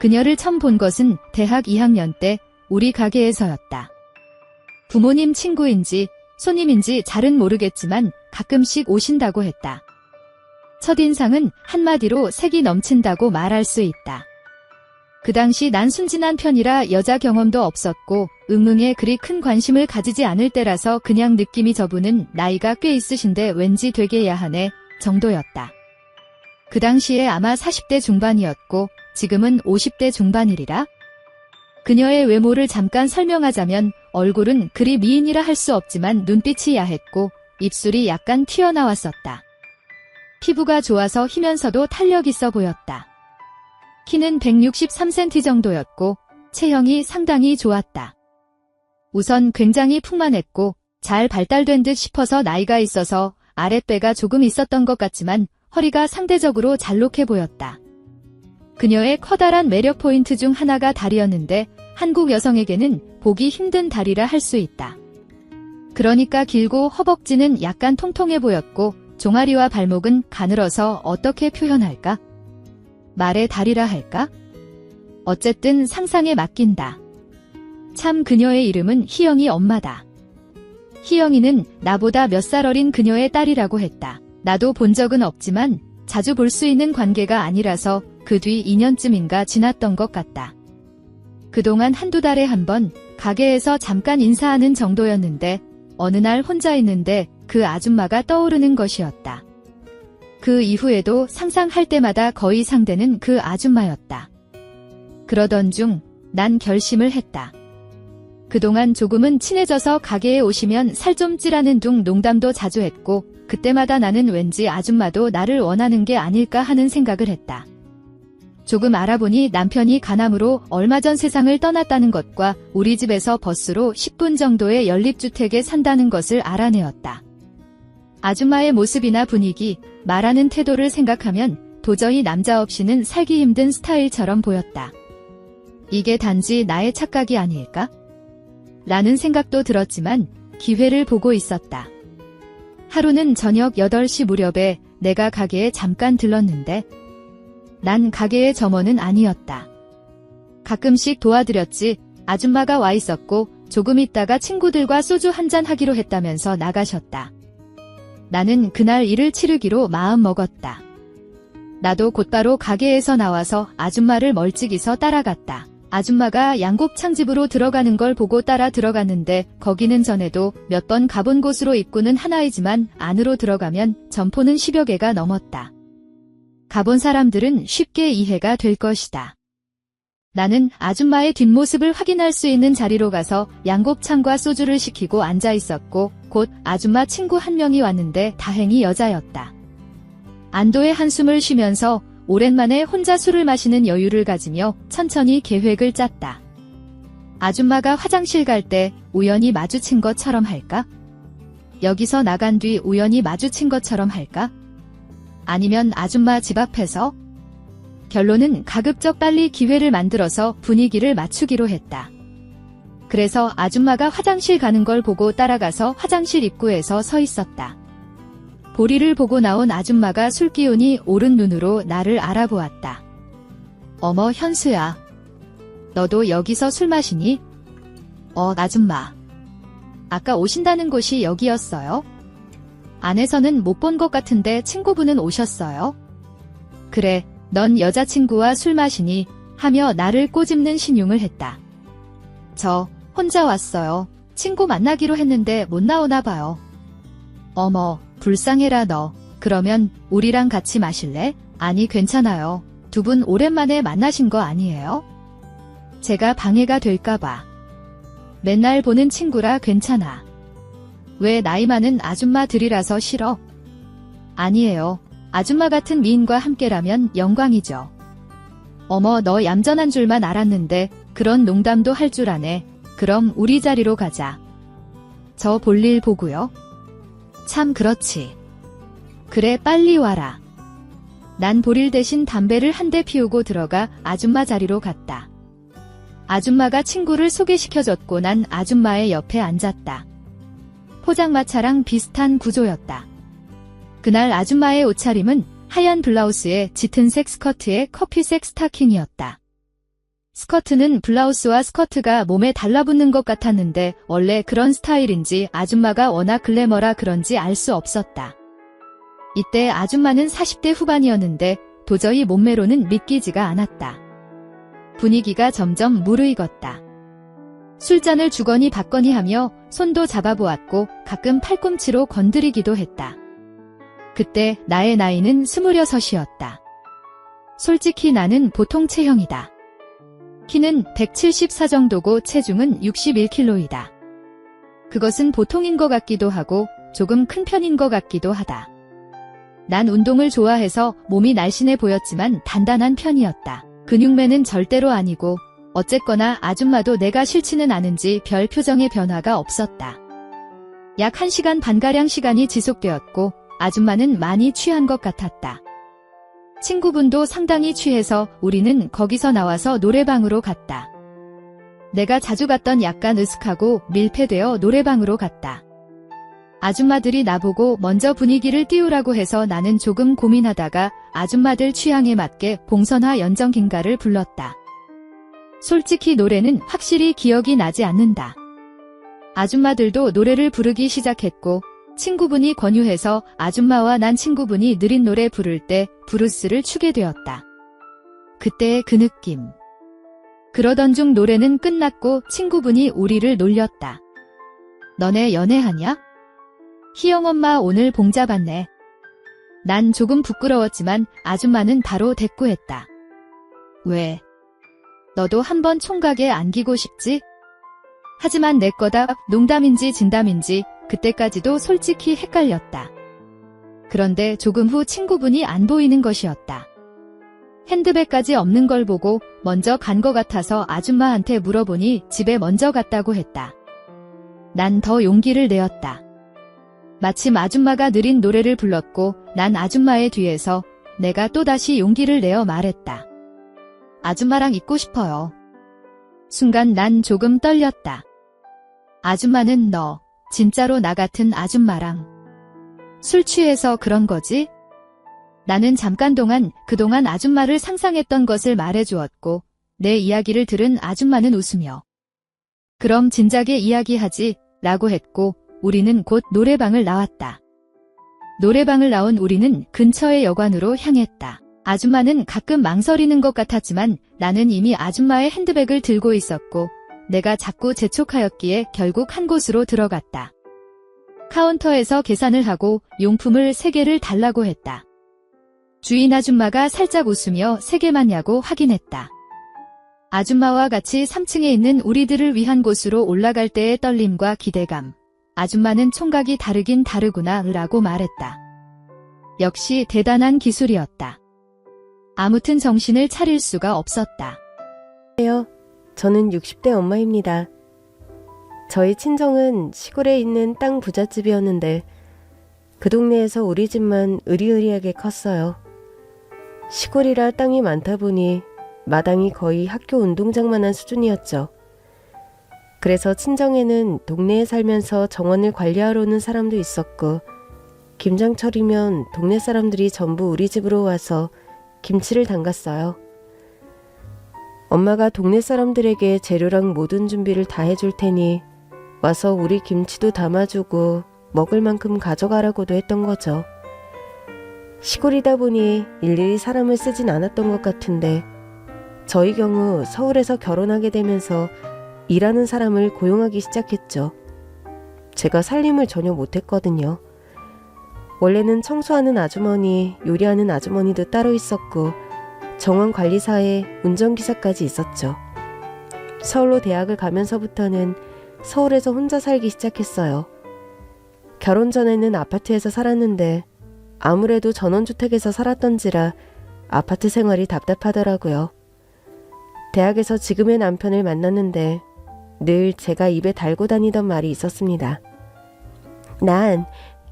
그녀를 처음 본 것은 대학 2학년 때 우리 가게에서였다. 부모님 친구인지 손님인지 잘은 모르겠지만 가끔씩 오신다고 했다. 첫인상은 한마디로 색이 넘친다고 말할 수 있다. 그 당시 난 순진한 편이라 여자 경험도 없었고 응응에 그리 큰 관심을 가지지 않을 때라서 그냥 느낌이 저분은 나이가 꽤 있으신데 왠지 되게 야하네 정도였다. 그 당시에 아마 40대 중반이었고 지금은 50대 중반이리라. 그녀의 외모를 잠깐 설명하자면 얼굴은 그리 미인이라 할 수 없지만 눈빛이 야했고 입술이 약간 튀어나왔었다. 피부가 좋아서 희면서도 탄력 있어 보였다. 키는 163cm 정도였고 체형이 상당히 좋았다. 우선 굉장히 풍만했고 잘 발달된 듯 싶어서 나이가 있어서 아랫배가 조금 있었던 것 같지만 허리가 상대적으로 잘록해 보였다. 그녀의 커다란 매력 포인트 중 하나가 다리였는데 한국 여성에게는 보기 힘든 다리라 할 수 있다. 그러니까 길고 허벅지는 약간 통통해 보였고 종아리와 발목은 가늘어서 어떻게 표현할까? 말의 다리라 할까? 어쨌든 상상에 맡긴다. 참 그녀의 이름은 희영이 엄마다. 희영이는 나보다 몇 살 어린 그녀의 딸이라고 했다. 나도 본 적은 없지만 자주 볼 수 있는 관계가 아니라서 그 뒤 2년쯤인가 지났던 것 같다. 그동안 한두 달에 한 번 가게에서 잠깐 인사하는 정도였는데 어느 날 혼자 있는데 그 아줌마가 떠오르는 것이었다. 그 이후에도 상상할 때마다 거의 상대는 그 아줌마였다. 그러던 중 난 결심을 했다. 그동안 조금은 친해져서 가게에 오시면 살 좀 찌라는 둥 농담도 자주 했고 그때마다 나는 왠지 아줌마도 나를 원하는 게 아닐까 하는 생각을 했다. 조금 알아보니 남편이 간암으로 얼마 전 세상을 떠났다는 것과 우리 집에서 버스로 10분 정도의 연립주택에 산다는 것을 알아내었다. 아줌마의 모습이나 분위기, 말하는 태도를 생각하면 도저히 남자 없이는 살기 힘든 스타일처럼 보였다. 이게 단지 나의 착각이 아닐까? 라는 생각도 들었지만 기회를 보고 있었다. 하루는 저녁 8시 무렵에 내가 가게에 잠깐 들렀는데 난 가게의 점원은 아니었다. 가끔씩 도와드렸지 아줌마가 와 있었고 조금 있다가 친구들과 소주 한잔 하기로 했다면서 나가셨다. 나는 그날 일을 치르기로 마음 먹었다. 나도 곧바로 가게에서 나와서 아줌마를 멀찍이서 따라갔다. 아줌마가 양곱창집으로 들어가는 걸 보고 따라 들어갔는데 거기는 전에도 몇 번 가본 곳으로 입구는 하나이지만 안으로 들어가면 점포는 10여 개가 넘었다. 가본 사람들은 쉽게 이해가 될 것이다. 나는 아줌마의 뒷모습을 확인할 수 있는 자리로 가서 양곱창과 소주를 시키고 앉아 있었고 곧 아줌마 친구 한 명이 왔는데 다행히 여자였다. 안도의 한숨을 쉬면서 오랜만에 혼자 술을 마시는 여유를 가지며 천천히 계획을 짰다. 아줌마가 화장실 갈 때 우연히 마주친 것처럼 할까? 여기서 나간 뒤 우연히 마주친 것처럼 할까? 아니면 아줌마 집 앞에서? 결론은 가급적 빨리 기회를 만들어서 분위기를 맞추기로 했다. 그래서 아줌마가 화장실 가는 걸 보고 따라가서 화장실 입구에서 서 있었다. 보리를 보고 나온 아줌마가 술기운이 오른 눈으로 나를 알아보았다. 어머 현수야. 너도 여기서 술 마시니? 아줌마. 아까 오신다는 곳이 여기였어요? 안에서는 못 본 것 같은데 친구분은 오셨어요? 그래, 넌 여자친구와 술 마시니? 하며 나를 꼬집는 신용을 했다. 저 혼자 왔어요. 친구 만나기로 했는데 못 나오나 봐요. 어머, 불쌍해라 너. 그러면 우리랑 같이 마실래? 아니 괜찮아요. 두 분 오랜만에 만나신 거 아니에요? 제가 방해가 될까봐. 맨날 보는 친구라 괜찮아. 왜 나이 많은 아줌마들이라서 싫어? 아니에요. 아줌마 같은 미인과 함께라면 영광이죠. 어머 너 얌전한 줄만 알았는데 그런 농담도 할 줄 아네. 그럼 우리 자리로 가자. 저 볼일 보고요. 참 그렇지. 그래 빨리 와라. 난 볼일 대신 담배를 한 대 피우고 들어가 아줌마 자리로 갔다. 아줌마가 친구를 소개시켜줬고 난 아줌마의 옆에 앉았다. 포장마차랑 비슷한 구조였다. 그날 아줌마의 옷차림은 하얀 블라우스에 짙은색 스커트에 커피색 스타킹이었다. 스커트는 블라우스와 스커트가 몸에 달라붙는 것 같았는데 원래 그런 스타일인지 아줌마가 워낙 글래머라 그런지 알 수 없었다. 이때 아줌마는 40대 후반이었는데 도저히 몸매로는 믿기지가 않았다. 분위기가 점점 무르익었다. 술잔을 주거니 받거니 하며 손도 잡아보았고 가끔 팔꿈치로 건드리기도 했다. 그때 나의 나이는 26이었다. 솔직히 나는 보통 체형이다. 키는 174 정도고 체중은 61kg이다. 그것은 보통인 것 같기도 하고 조금 큰 편인 것 같기도 하다. 난 운동을 좋아해서 몸이 날씬해 보였지만 단단한 편이었다. 근육맨은 절대로 아니고 어쨌거나 아줌마도 내가 싫지는 않은지 별 표정의 변화가 없었다. 약 1시간 반가량 시간이 지속되었고 아줌마는 많이 취한 것 같았다. 친구분도 상당히 취해서 우리는 거기서 나와서 노래방으로 갔다. 내가 자주 갔던 약간 으슥하고 밀폐되어 노래방으로 갔다. 아줌마들이 나보고 먼저 분위기를 띄우라고 해서 나는 조금 고민하다가 아줌마들 취향에 맞게 봉선화 연정긴가를 불렀다. 솔직히 노래는 확실히 기억이 나지 않는다. 아줌마들도 노래를 부르기 시작했고 친구분이 권유해서 아줌마와 난 친구분이 느린 노래 부를 때 브루스를 추게 되었다. 그때의 그 느낌. 그러던 중 노래는 끝났고 친구분이 우리를 놀렸다. 너네 연애하냐? 희영엄마 오늘 봉자 받네. 난 조금 부끄러웠지만 아줌마는 바로 대꾸했다. 왜? 너도 한번 총각에 안기고 싶지? 하지만 내 거다 농담인지 진담인지 그때까지도 솔직히 헷갈렸다. 그런데 조금 후 친구분이 안 보이는 것이었다. 핸드백까지 없는 걸 보고 먼저 간 것 같아서 아줌마한테 물어보니 집에 먼저 갔다고 했다. 난 더 용기를 내었다. 마침 아줌마가 느린 노래를 불렀고 난 아줌마의 뒤에서 내가 또다시 용기를 내어 말했다. 아줌마랑 있고 싶어요. 순간 난 조금 떨렸다. 아줌마는 너 진짜로 나 같은 아줌마랑 술 취해서 그런 거지? 나는 잠깐 동안 그동안 아줌마를 상상했던 것을 말해주었고 내 이야기를 들은 아줌마는 웃으며 그럼 진작에 이야기하지 라고 했고 우리는 곧 노래방을 나왔다. 노래방을 나온 우리는 근처의 여관으로 향했다. 아줌마는 가끔 망설이는 것 같았지만 나는 이미 아줌마의 핸드백을 들고 있었고 내가 자꾸 재촉하였기에 결국 한 곳으로 들어갔다. 카운터에서 계산을 하고 용품을 3개를 달라고 했다. 주인 아줌마가 살짝 웃으며 3개만냐고 확인했다. 아줌마와 같이 3층에 있는 우리들을 위한 곳으로 올라갈 때의 떨림과 기대감. 아줌마는 총각이 다르긴 다르구나 라고 말했다. 역시 대단한 기술이었다. 아무튼 정신을 차릴 수가 없었다. 저는 60대 엄마입니다. 저희 친정은 시골에 있는 땅 부잣집이었는데 그 동네에서 우리 집만 으리으리하게 컸어요. 시골이라 땅이 많다 보니 마당이 거의 학교 운동장만한 수준이었죠. 그래서 친정에는 동네에 살면서 정원을 관리하러 오는 사람도 있었고 김장철이면 동네 사람들이 전부 우리 집으로 와서 김치를 담갔어요. 엄마가 동네 사람들에게 재료랑 모든 준비를 다 해줄 테니 와서 우리 김치도 담아주고 먹을 만큼 가져가라고도 했던 거죠. 시골이다 보니 일일이 사람을 쓰진 않았던 것 같은데 저희 경우 서울에서 결혼하게 되면서 일하는 사람을 고용하기 시작했죠. 제가 살림을 전혀 못했거든요. 원래는 청소하는 아주머니, 요리하는 아주머니도 따로 있었고 정원 관리사에 운전기사까지 있었죠. 서울로 대학을 가면서부터는 서울에서 혼자 살기 시작했어요. 결혼 전에는 아파트에서 살았는데 아무래도 전원주택에서 살았던지라 아파트 생활이 답답하더라고요. 대학에서 지금의 남편을 만났는데 늘 제가 입에 달고 다니던 말이 있었습니다. 난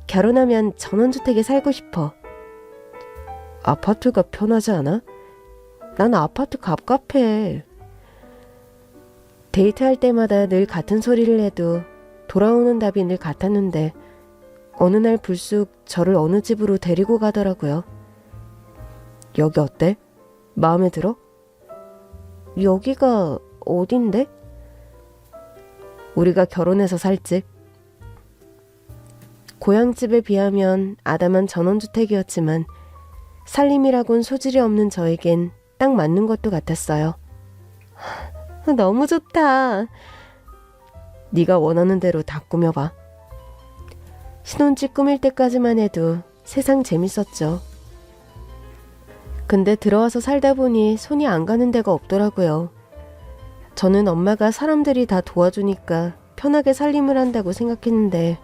결혼하면 전원주택에 살고 싶어. 아파트가 편하지 않아? 난 아파트 갑갑해. 데이트할 때마다 늘 같은 소리를 해도 돌아오는 답이 늘 같았는데 어느 날 불쑥 저를 어느 집으로 데리고 가더라고요. 여기 어때? 마음에 들어? 여기가 어딘데? 우리가 결혼해서 살 집. 고향집에 비하면 아담한 전원주택이었지만 살림이라곤 소질이 없는 저에겐 딱 맞는 것도 같았어요. 너무 좋다. 네가 원하는 대로 다 꾸며봐. 신혼집 꾸밀 때까지만 해도 세상 재밌었죠. 근데 들어와서 살다 보니 손이 안 가는 데가 없더라고요. 저는 엄마가 사람들이 다 도와주니까 편하게 살림을 한다고 생각했는데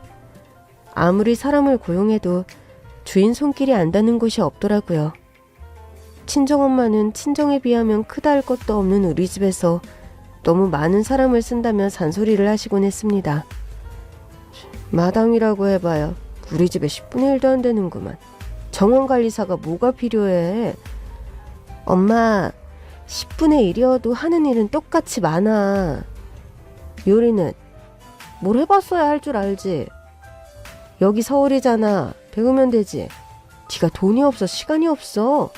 아무리 사람을 고용해도 주인 손길이 안 닿는 곳이 없더라고요. 친정엄마는 친정에 비하면 크다 할 것도 없는 우리 집에서 너무 많은 사람을 쓴다며 잔소리를 하시곤 했습니다. 마당이라고 해봐야 우리 집에 10분의 1도 안 되는구만. 정원관리사가 뭐가 필요해? 엄마, 10분의 1이어도 하는 일은 똑같이 많아. 요리는 뭘 해봤어야 할 줄 알지? 여기 서울이잖아. 배우면 되지. 네가 돈이 없어, 시간이 없어.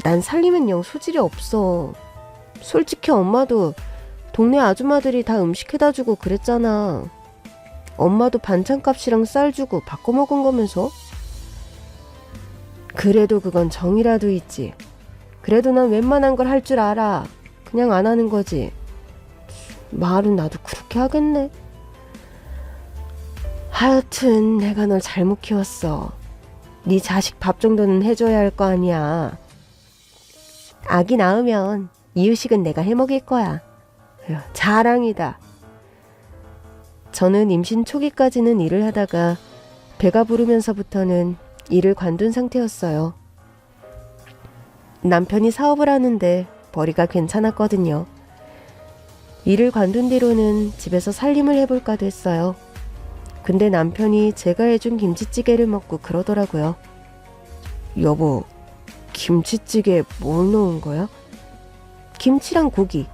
난 살림엔 영 소질이 없어. 솔직히 엄마도 동네 아줌마들이 다 음식 해다 주고 그랬잖아. 엄마도 반찬값이랑 쌀 주고 바꿔 먹은 거면서. 그래도 그건 정이라도 있지. 그래도 난 웬만한 걸 할 줄 알아. 그냥 안 하는 거지. 말은 나도 그렇게 하겠네. 하여튼 내가 널 잘못 키웠어. 네 자식 밥 정도는 해줘야 할 거 아니야. 아기 낳으면 이유식은 내가 해먹일 거야. 휴, 자랑이다. 저는 임신 초기까지는 일을 하다가 배가 부르면서부터는 일을 관둔 상태였어요. 남편이 사업을 하는데 벌이가 괜찮았거든요. 일을 관둔 뒤로는 집에서 살림을 해볼까도 했어요. 근데 남편이 제가 해준 김치찌개를 먹고 그러더라고요. 여보, 김치찌개에 뭘 넣은 거야? 김치랑 고기.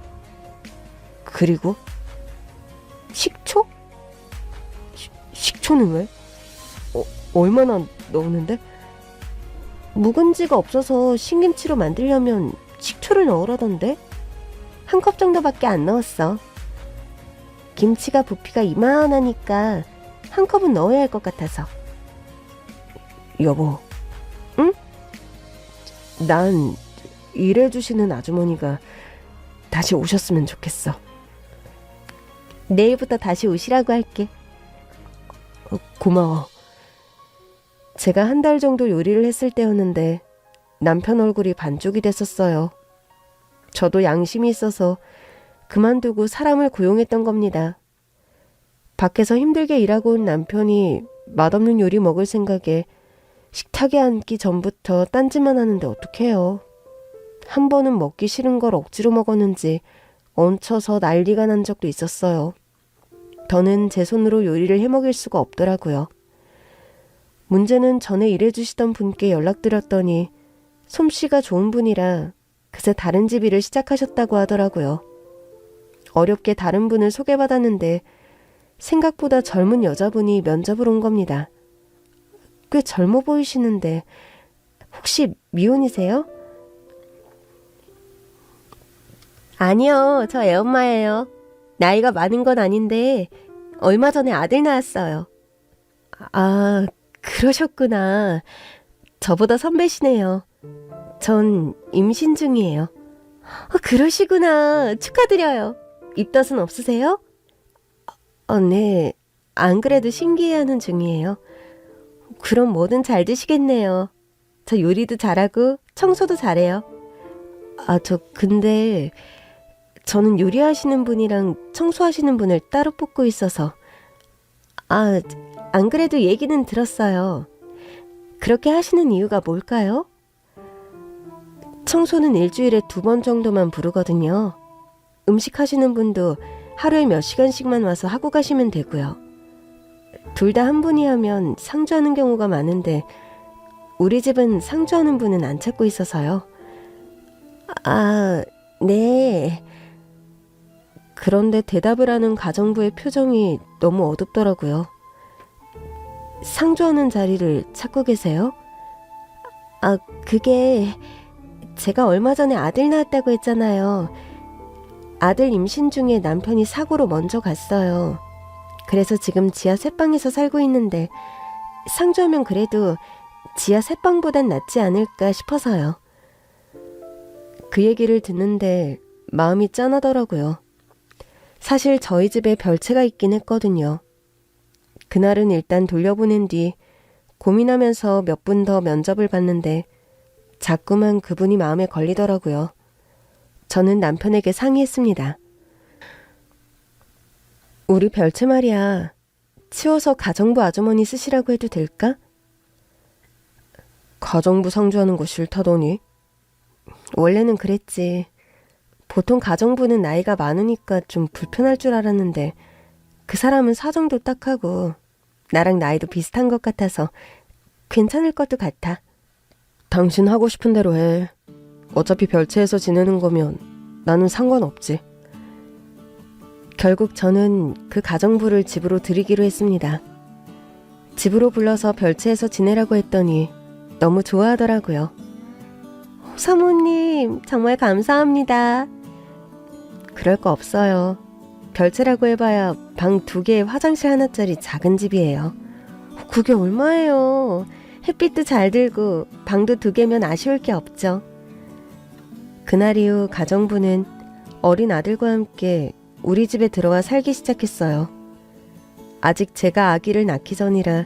그리고 식초? 식초는 왜? 얼마나 넣었는데? 묵은지가 없어서 신김치로 만들려면 식초를 넣으라던데? 한 컵 정도밖에 안 넣었어. 김치가 부피가 이만하니까 한 컵은 넣어야 할 것 같아서. 여보, 응? 난 일해주시는 아주머니가 다시 오셨으면 좋겠어. 내일부터 다시 오시라고 할게. 고마워. 제가 한 달 정도 요리를 했을 때였는데 남편 얼굴이 반쪽이 됐었어요. 저도 양심이 있어서 그만두고 사람을 고용했던 겁니다. 밖에서 힘들게 일하고 온 남편이 맛없는 요리 먹을 생각에 식탁에 앉기 전부터 딴짓만 하는데 어떡해요. 한 번은 먹기 싫은 걸 억지로 먹었는지 얹혀서 난리가 난 적도 있었어요. 더는 제 손으로 요리를 해먹일 수가 없더라고요. 문제는 전에 일해주시던 분께 연락드렸더니 솜씨가 좋은 분이라 그새 다른 집 일을 시작하셨다고 하더라고요. 어렵게 다른 분을 소개받았는데 생각보다 젊은 여자분이 면접을 온 겁니다. 꽤 젊어 보이시는데 혹시 미혼이세요? 아니요, 저 애엄마예요. 나이가 많은 건 아닌데 얼마 전에 아들 낳았어요. 아, 그러셨구나. 저보다 선배시네요. 전 임신 중이에요. 그러시구나. 축하드려요. 입덧은 없으세요? 네. 안 그래도 신기해하는 중이에요. 그럼 뭐든 잘 드시겠네요. 저 요리도 잘하고 청소도 잘해요. 근데 저는 요리하시는 분이랑 청소하시는 분을 따로 뽑고 있어서. 안 그래도 얘기는 들었어요. 그렇게 하시는 이유가 뭘까요? 청소는 일주일에 2번 정도만 부르거든요. 음식 하시는 분도 하루에 몇 시간씩만 와서 하고 가시면 되고요. 둘 다 한 분이 하면 상주하는 경우가 많은데 우리 집은 상주하는 분은 안 찾고 있어서요. 네. 그런데 대답을 하는 가정부의 표정이 너무 어둡더라고요. 상주하는 자리를 찾고 계세요? 그게 제가 얼마 전에 아들 낳았다고 했잖아요. 아들 임신 중에 남편이 사고로 먼저 갔어요. 그래서 지금 지하 셋방에서 살고 있는데 상주하면 그래도 지하 셋방보단 낫지 않을까 싶어서요. 그 얘기를 듣는데 마음이 짠하더라고요. 사실 저희 집에 별채가 있긴 했거든요. 그날은 일단 돌려보낸 뒤 고민하면서 몇 분 더 면접을 봤는데 자꾸만 그분이 마음에 걸리더라고요. 저는 남편에게 상의했습니다. 우리 별채 말이야. 치워서 가정부 아주머니 쓰시라고 해도 될까? 가정부 상주하는 거 싫다더니. 원래는 그랬지. 보통 가정부는 나이가 많으니까 좀 불편할 줄 알았는데 그 사람은 사정도 딱하고 나랑 나이도 비슷한 것 같아서 괜찮을 것도 같아. 당신 하고 싶은 대로 해. 어차피 별채에서 지내는 거면 나는 상관없지. 결국 저는 그 가정부를 집으로 들이기로 했습니다. 집으로 불러서 별채에서 지내라고 했더니 너무 좋아하더라고요. 사모님, 정말 감사합니다. 그럴 거 없어요. 별채라고 해봐야 방 2개에 화장실 하나짜리 작은 집이에요. 그게 얼마예요? 햇빛도 잘 들고 방도 2개면 아쉬울 게 없죠. 그날 이후 가정부는 어린 아들과 함께 우리 집에 들어와 살기 시작했어요. 아직 제가 아기를 낳기 전이라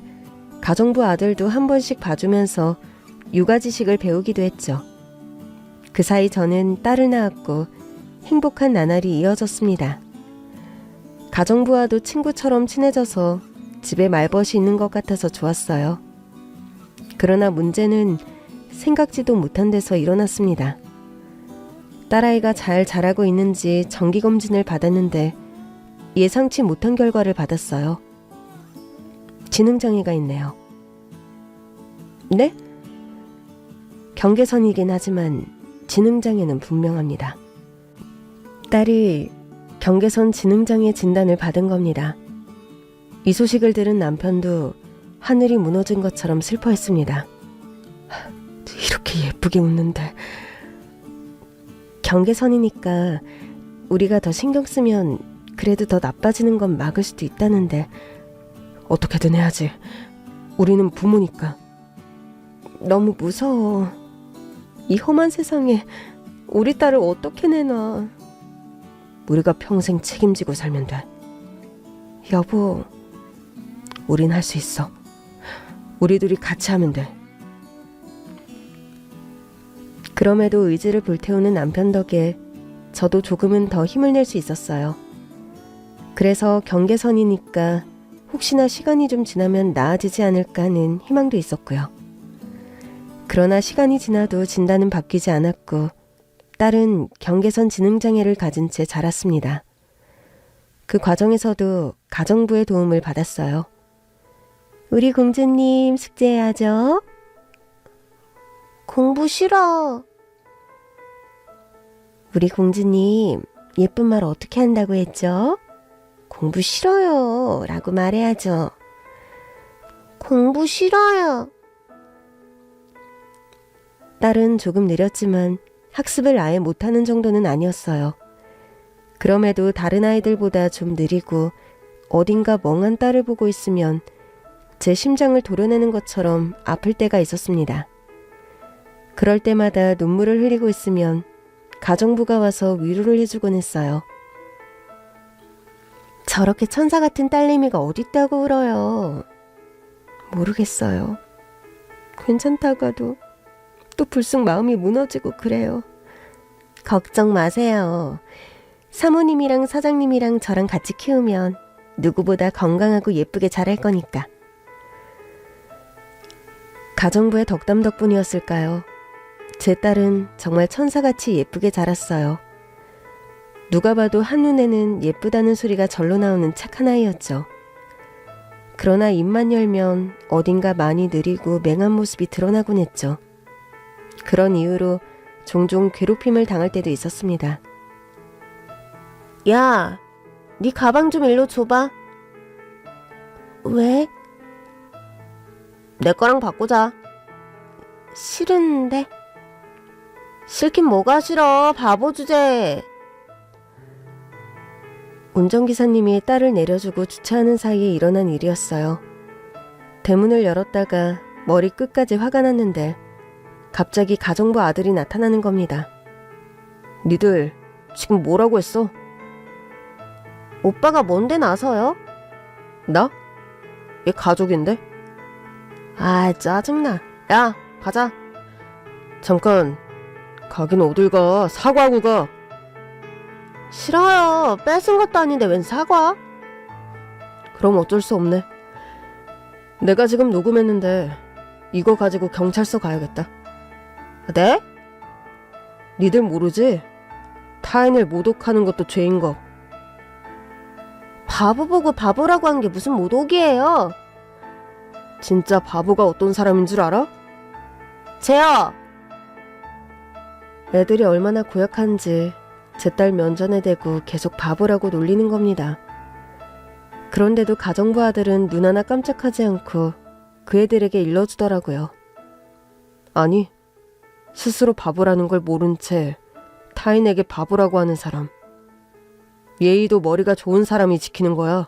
가정부 아들도 한 번씩 봐주면서 육아 지식을 배우기도 했죠. 그 사이 저는 딸을 낳았고 행복한 나날이 이어졌습니다. 가정부와도 친구처럼 친해져서 집에 말벗이 있는 것 같아서 좋았어요. 그러나 문제는 생각지도 못한 데서 일어났습니다. 딸아이가 잘 자라고 있는지 정기검진을 받았는데 예상치 못한 결과를 받았어요. 지능장애가 있네요. 네? 경계선이긴 하지만 지능장애는 분명합니다. 딸이 경계선 지능장애 진단을 받은 겁니다. 이 소식을 들은 남편도 하늘이 무너진 것처럼 슬퍼했습니다. 이렇게 예쁘게 웃는데. 경계선이니까 우리가 더 신경 쓰면 그래도 더 나빠지는 건 막을 수도 있다는데 어떻게든 해야지. 우리는 부모니까. 너무 무서워. 이 험한 세상에 우리 딸을 어떻게 내놔. 우리가 평생 책임지고 살면 돼. 여보, 우린 할 수 있어. 우리 둘이 같이 하면 돼. 그럼에도 의지를 불태우는 남편 덕에 저도 조금은 더 힘을 낼 수 있었어요. 그래서 경계선이니까 혹시나 시간이 좀 지나면 나아지지 않을까 하는 희망도 있었고요. 그러나 시간이 지나도 진단은 바뀌지 않았고 딸은 경계선 지능장애를 가진 채 자랐습니다. 그 과정에서도 가정부의 도움을 받았어요. 우리 공주님 숙제해야죠. 공부 싫어. 우리 공주님 예쁜 말 어떻게 한다고 했죠? 공부 싫어요 라고 말해야죠. 공부 싫어요. 딸은 조금 느렸지만 학습을 아예 못하는 정도는 아니었어요. 그럼에도 다른 아이들보다 좀 느리고 어딘가 멍한 딸을 보고 있으면 제 심장을 도려내는 것처럼 아플 때가 있었습니다. 그럴 때마다 눈물을 흘리고 있으면 가정부가 와서 위로를 해주곤 했어요. 저렇게 천사 같은 딸내미가 어딨다고 울어요. 모르겠어요. 괜찮다가도 또 불쑥 마음이 무너지고 그래요. 걱정 마세요. 사모님이랑 사장님이랑 저랑 같이 키우면 누구보다 건강하고 예쁘게 자랄 거니까. 가정부의 덕담 덕분이었을까요? 제 딸은 정말 천사같이 예쁘게 자랐어요. 누가 봐도 한눈에는 예쁘다는 소리가 절로 나오는 착한 아이였죠. 그러나 입만 열면 어딘가 많이 느리고 맹한 모습이 드러나곤 했죠. 그런 이유로 종종 괴롭힘을 당할 때도 있었습니다. 야, 네 가방 좀 일로 줘봐. 왜? 내 거랑 바꾸자. 싫은데? 싫긴 뭐가 싫어. 바보 주제. 운전기사님이 딸을 내려주고 주차하는 사이에 일어난 일이었어요. 대문을 열었다가 머리 끝까지 화가 났는데 갑자기 가정부 아들이 나타나는 겁니다. 니들 지금 뭐라고 했어? 오빠가 뭔데 나서요? 나? 얘 가족인데? 아, 짜증나. 야, 가자. 잠깐, 가긴 어딜 가. 사과하고 가. 싫어요. 뺏은 것도 아닌데 웬 사과? 그럼 어쩔 수 없네. 내가 지금 녹음했는데 이거 가지고 경찰서 가야겠다. 네? 니들 모르지? 타인을 모독하는 것도 죄인 거. 바보 보고 바보라고 한 게 무슨 모독이에요? 진짜 바보가 어떤 사람인 줄 알아? 쟤요! 애들이 얼마나 고약한지 제 딸 면전에 대고 계속 바보라고 놀리는 겁니다. 그런데도 가정부 아들은 눈 하나 깜짝하지 않고 그 애들에게 일러주더라고요. 아니, 스스로 바보라는 걸 모른 채 타인에게 바보라고 하는 사람. 예의도 머리가 좋은 사람이 지키는 거야.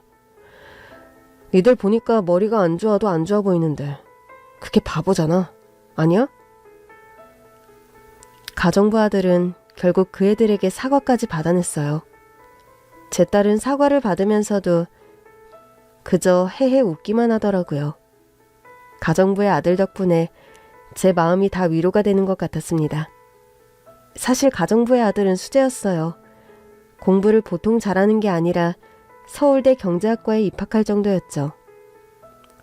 니들 보니까 머리가 안 좋아도 안 좋아 보이는데 그게 바보잖아. 아니야? 가정부 아들은 결국 그 애들에게 사과까지 받아냈어요. 제 딸은 사과를 받으면서도 그저 헤헤 웃기만 하더라고요. 가정부의 아들 덕분에 제 마음이 다 위로가 되는 것 같았습니다. 사실 가정부의 아들은 수재였어요. 공부를 보통 잘하는 게 아니라 서울대 경제학과에 입학할 정도였죠.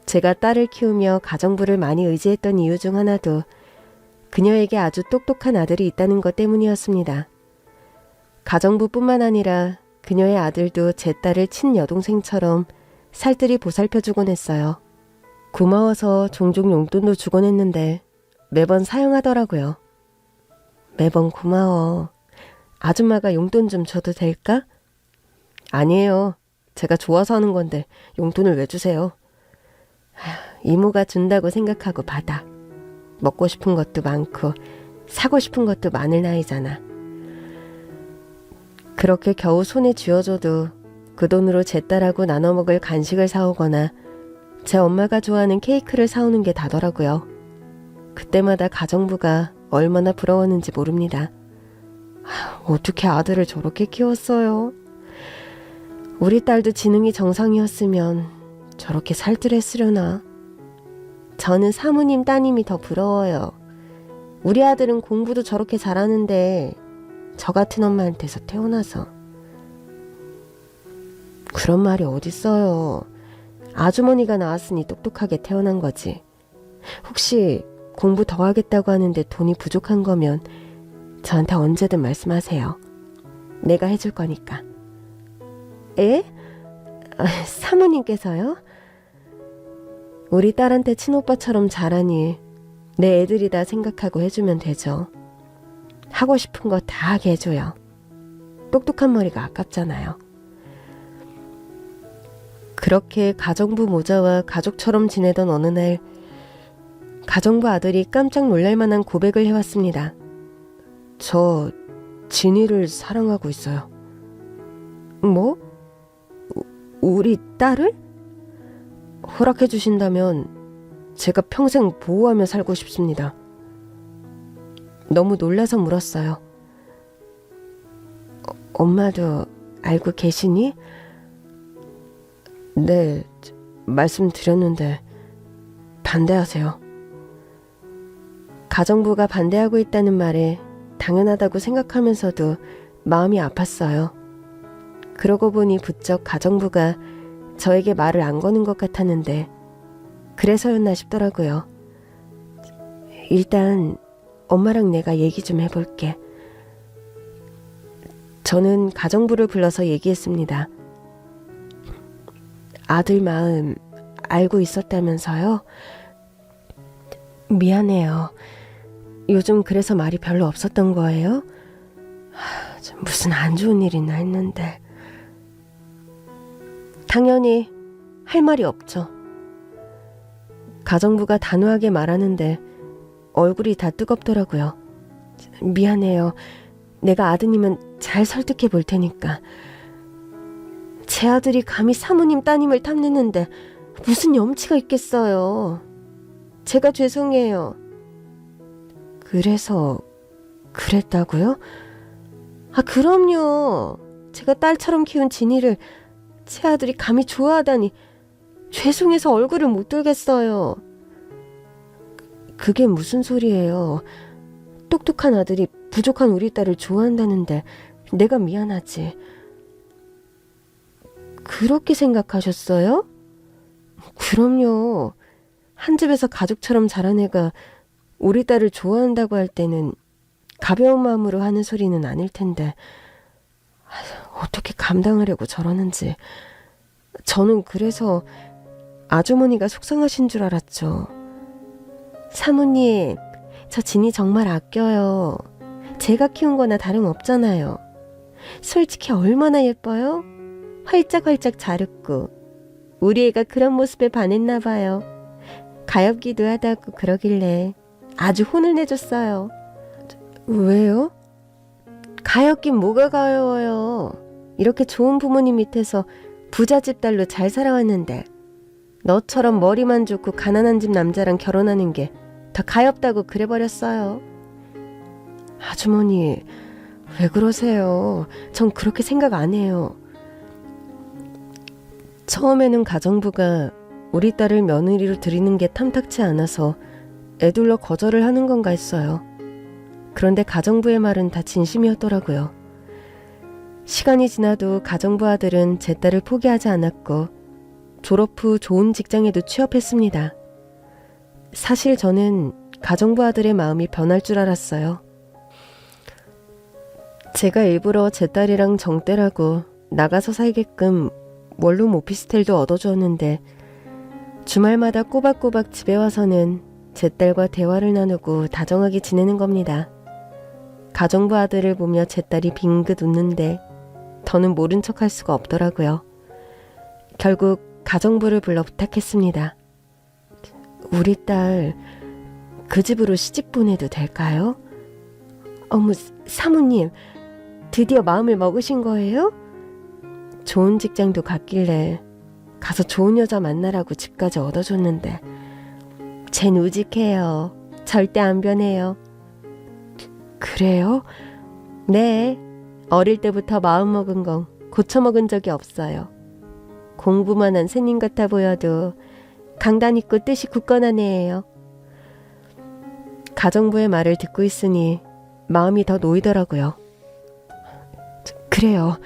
제가 딸을 키우며 가정부를 많이 의지했던 이유 중 하나도 그녀에게 아주 똑똑한 아들이 있다는 것 때문이었습니다. 가정부뿐만 아니라 그녀의 아들도 제 딸을 친여동생처럼 살뜰히 보살펴주곤 했어요. 고마워서 종종 용돈도 주곤 했는데 매번 사용하더라고요. 매번 고마워. 아줌마가 용돈 좀 줘도 될까? 아니에요. 제가 좋아서 하는 건데 용돈을 왜 주세요? 이모가 준다고 생각하고 받아. 먹고 싶은 것도 많고 사고 싶은 것도 많을 나이잖아. 그렇게 겨우 손에 쥐어줘도 그 돈으로 제 딸하고 나눠 먹을 간식을 사오거나 제 엄마가 좋아하는 케이크를 사오는 게 다더라고요. 그때마다 가정부가 얼마나 부러웠는지 모릅니다. 어떻게 아들을 저렇게 키웠어요? 우리 딸도 지능이 정상이었으면 저렇게 살뜰했으려나? 저는 사모님 따님이 더 부러워요. 우리 아들은 공부도 저렇게 잘하는데 저 같은 엄마한테서 태어나서. 그런 말이 어딨어요. 아주머니가 낳았으니 똑똑하게 태어난 거지. 혹시 공부 더 하겠다고 하는데 돈이 부족한 거면 저한테 언제든 말씀하세요. 내가 해줄 거니까. 에? 사모님께서요? 우리 딸한테 친오빠처럼 잘하니 내 애들이다 생각하고 해주면 되죠. 하고 싶은 거 다 하게 해줘요. 똑똑한 머리가 아깝잖아요. 그렇게 가정부 모자와 가족처럼 지내던 어느 날 가정부 아들이 깜짝 놀랄 만한 고백을 해왔습니다. 저 진이를 사랑하고 있어요. 뭐? 우리 딸을? 허락해 주신다면 제가 평생 보호하며 살고 싶습니다. 너무 놀라서 물었어요. 엄마도 알고 계시니? 네, 말씀드렸는데 반대하세요. 가정부가 반대하고 있다는 말에 당연하다고 생각하면서도 마음이 아팠어요. 그러고 보니 부쩍 가정부가 저에게 말을 안 거는 것 같았는데 그래서였나 싶더라고요. 일단 엄마랑 내가 얘기 좀 해볼게. 저는 가정부를 불러서 얘기했습니다. 아들 마음 알고 있었다면서요? 미안해요. 요즘 그래서 말이 별로 없었던 거예요? 무슨 안 좋은 일이나 했는데. 당연히 할 말이 없죠. 가정부가 단호하게 말하는데 얼굴이 다 뜨겁더라고요. 미안해요. 내가 아드님은 잘 설득해 볼 테니까. 제 아들이 감히 사모님 따님을 탐내는데 무슨 염치가 있겠어요. 제가 죄송해요. 그래서 그랬다고요? 아, 그럼요. 제가 딸처럼 키운 진이를 제 아들이 감히 좋아하다니 죄송해서 얼굴을 못 들겠어요. 그게 무슨 소리예요. 똑똑한 아들이 부족한 우리 딸을 좋아한다는데 내가 미안하지. 그렇게 생각하셨어요? 그럼요. 한 집에서 가족처럼 자란 애가 우리 딸을 좋아한다고 할 때는 가벼운 마음으로 하는 소리는 아닐 텐데 어떻게 감당하려고 저러는지. 저는 그래서 아주머니가 속상하신 줄 알았죠. 사모님, 저 진이 정말 아껴요. 제가 키운 거나 다름없잖아요. 솔직히 얼마나 예뻐요? 활짝활짝 잘 웃고. 우리 애가 그런 모습에 반했나 봐요. 가엾기도 하다고 그러길래 아주 혼을 내줬어요. 왜요? 가엾긴 뭐가 가여워요. 이렇게 좋은 부모님 밑에서 부잣집 딸로 잘 살아왔는데 너처럼 머리만 좋고 가난한 집 남자랑 결혼하는 게 더 가엾다고 그래버렸어요. 아주머니, 왜 그러세요? 전 그렇게 생각 안 해요. 처음에는 가정부가 우리 딸을 며느리로 들이는 게 탐탁치 않아서 애둘러 거절을 하는 건가 했어요. 그런데 가정부의 말은 다 진심이었더라고요. 시간이 지나도 가정부 아들은 제 딸을 포기하지 않았고 졸업 후 좋은 직장에도 취업했습니다. 사실 저는 가정부 아들의 마음이 변할 줄 알았어요. 제가 일부러 제 딸이랑 정떼라고 나가서 살게끔 원룸 오피스텔도 얻어주었는데 주말마다 꼬박꼬박 집에 와서는 제 딸과 대화를 나누고 다정하게 지내는 겁니다. 가정부 아들을 보며 제 딸이 빙긋 웃는데 더는 모른 척할 수가 없더라고요. 결국 가정부를 불러 부탁했습니다. 우리 딸 그 집으로 시집 보내도 될까요? 어머, 사모님, 드디어 마음을 먹으신 거예요? 좋은 직장도 갔길래 가서 좋은 여자 만나라고 집까지 얻어줬는데 쟨 우직해요. 절대 안 변해요. 그래요? 네, 어릴 때부터 마음먹은 건 고쳐먹은 적이 없어요. 공부만 한 새님 같아 보여도 강단 있고 뜻이 굳건한 애예요. 가정부의 말을 듣고 있으니 마음이 더 놓이더라고요. 그래요.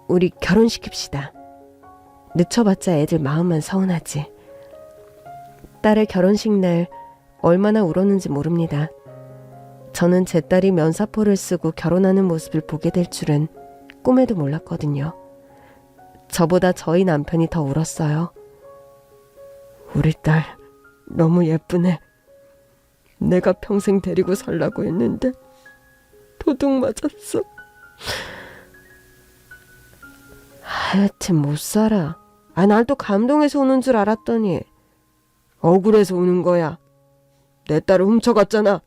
우리 결혼시킵시다. 늦춰봤자 애들 마음만 서운하지. 딸의 결혼식 날 얼마나 울었는지 모릅니다. 저는 제 딸이 면사포를 쓰고 결혼하는 모습을 보게 될 줄은 꿈에도 몰랐거든요. 저보다 저희 남편이 더 울었어요. 우리 딸 너무 예쁘네. 내가 평생 데리고 살라고 했는데 도둑 맞았어. 하여튼 못 살아. 난 또 감동해서 우는 줄 알았더니 억울해서 우는 거야. 내 딸을 훔쳐갔잖아.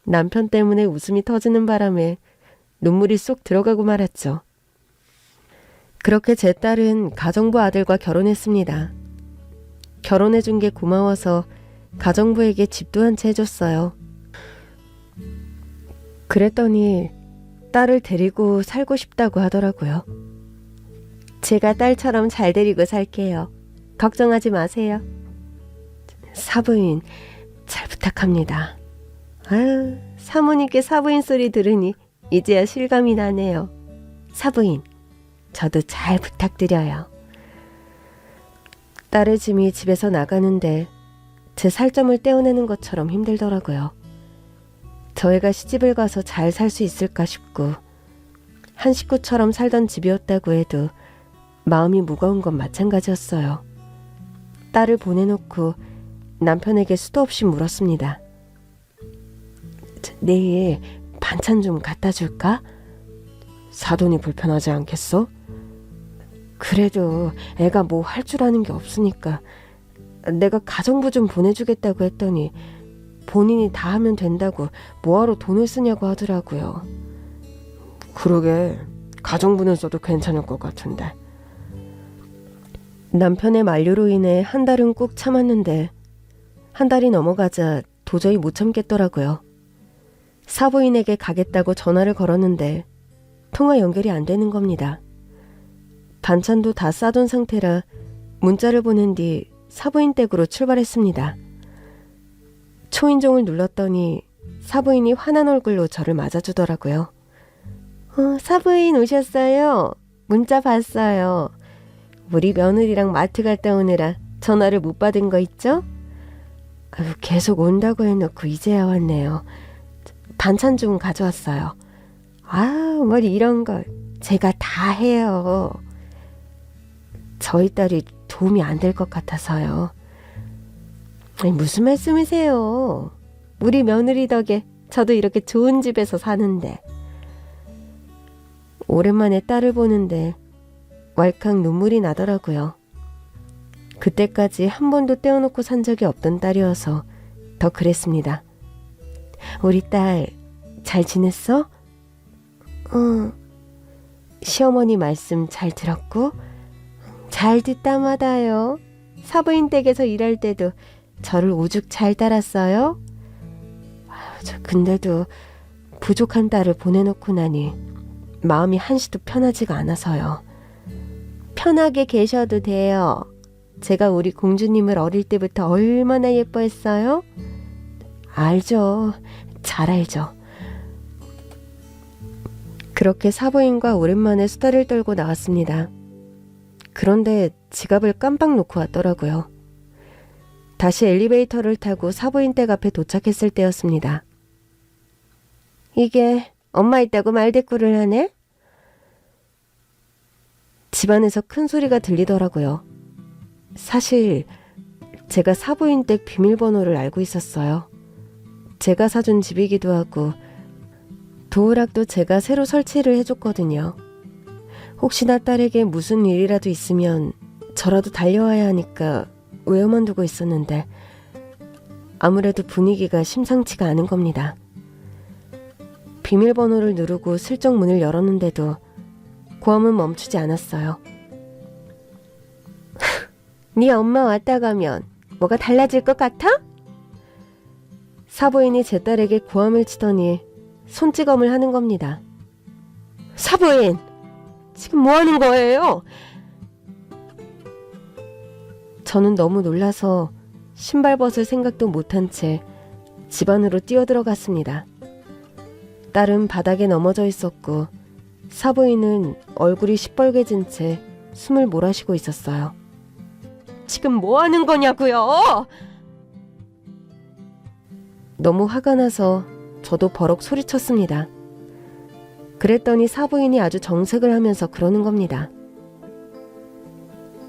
남편 때문에 웃음이 터지는 바람에 눈물이 쏙 들어가고 말았죠. 그렇게 제 딸은 가정부 아들과 결혼했습니다. 결혼해준 게 고마워서 가정부에게 집도 한 채 해줬어요. 그랬더니 딸을 데리고 살고 싶다고 하더라고요. 제가 딸처럼 잘 데리고 살게요. 걱정하지 마세요. 사부인 잘 부탁합니다. 아유, 사모님께 사부인 소리 들으니 이제야 실감이 나네요. 사부인, 저도 잘 부탁드려요. 딸의 짐이 집에서 나가는데 제 살점을 떼어내는 것처럼 힘들더라고요. 저희가 시집을 가서 잘 살 수 있을까 싶고 한 식구처럼 살던 집이었다고 해도 마음이 무거운 건 마찬가지였어요. 딸을 보내놓고 남편에게 수도 없이 물었습니다. 내일 반찬 좀 갖다 줄까? 사돈이 불편하지 않겠어? 그래도 애가 뭐 할 줄 아는 게 없으니까 내가 가정부 좀 보내주겠다고 했더니 본인이 다 하면 된다고 뭐하러 돈을 쓰냐고 하더라고요. 그러게, 가정부는 써도 괜찮을 것 같은데. 남편의 만류로 인해 한 달은 꾹 참았는데 한 달이 넘어가자 도저히 못 참겠더라고요. 사부인에게 가겠다고 전화를 걸었는데 통화 연결이 안 되는 겁니다. 반찬도 다 싸둔 상태라 문자를 보낸 뒤 사부인 댁으로 출발했습니다. 초인종을 눌렀더니 사부인이 화난 얼굴로 저를 맞아주더라고요. 사부인 오셨어요. 문자 봤어요. 우리 며느리랑 마트 갔다 오느라 전화를 못 받은 거 있죠? 아유, 계속 온다고 해놓고 이제야 왔네요. 반찬 좀 가져왔어요. 아우, 뭐 이런 걸 제가 다 해요. 저희 딸이 도움이 안 될 것 같아서요. 아니, 무슨 말씀이세요? 우리 며느리 덕에 저도 이렇게 좋은 집에서 사는데. 오랜만에 딸을 보는데 왈칵 눈물이 나더라고요. 그때까지 한 번도 떼어놓고 산 적이 없던 딸이어서 더 그랬습니다. 우리 딸 잘 지냈어? 시어머니 말씀 잘 들었고? 잘 듣다마다요. 사부인 댁에서 일할 때도 저를 오죽 잘 따랐어요? 근데도 부족한 딸을 보내놓고 나니 마음이 한시도 편하지가 않아서요. 편하게 계셔도 돼요. 제가 우리 공주님을 어릴 때부터 얼마나 예뻐했어요? 알죠. 잘 알죠. 그렇게 사부인과 오랜만에 수다를 떨고 나왔습니다. 그런데 지갑을 깜빡 놓고 왔더라고요. 다시 엘리베이터를 타고 사부인 댁 앞에 도착했을 때였습니다. 이게 엄마 있다고 말대꾸를 하네? 집안에서 큰 소리가 들리더라고요. 사실 제가 사부인 댁 비밀번호를 알고 있었어요. 제가 사준 집이기도 하고 도우락도 제가 새로 설치를 해줬거든요. 혹시나 딸에게 무슨 일이라도 있으면 저라도 달려와야 하니까 외워만 두고 있었는데 아무래도 분위기가 심상치가 않은 겁니다. 비밀번호를 누르고 슬쩍 문을 열었는데도 고함은 멈추지 않았어요. 네 엄마 왔다 가면 뭐가 달라질 것 같아? 사부인이 제 딸에게 고함을 치더니 손찌검을 하는 겁니다. 사부인! 지금 뭐 하는 거예요? 저는 너무 놀라서 신발 벗을 생각도 못한 채 집 안으로 뛰어들어갔습니다. 딸은 바닥에 넘어져 있었고 사부인은 얼굴이 시뻘개진 채 숨을 몰아쉬고 있었어요. 지금 뭐 하는 거냐고요? 너무 화가 나서 저도 버럭 소리쳤습니다. 그랬더니 사부인이 아주 정색을 하면서 그러는 겁니다.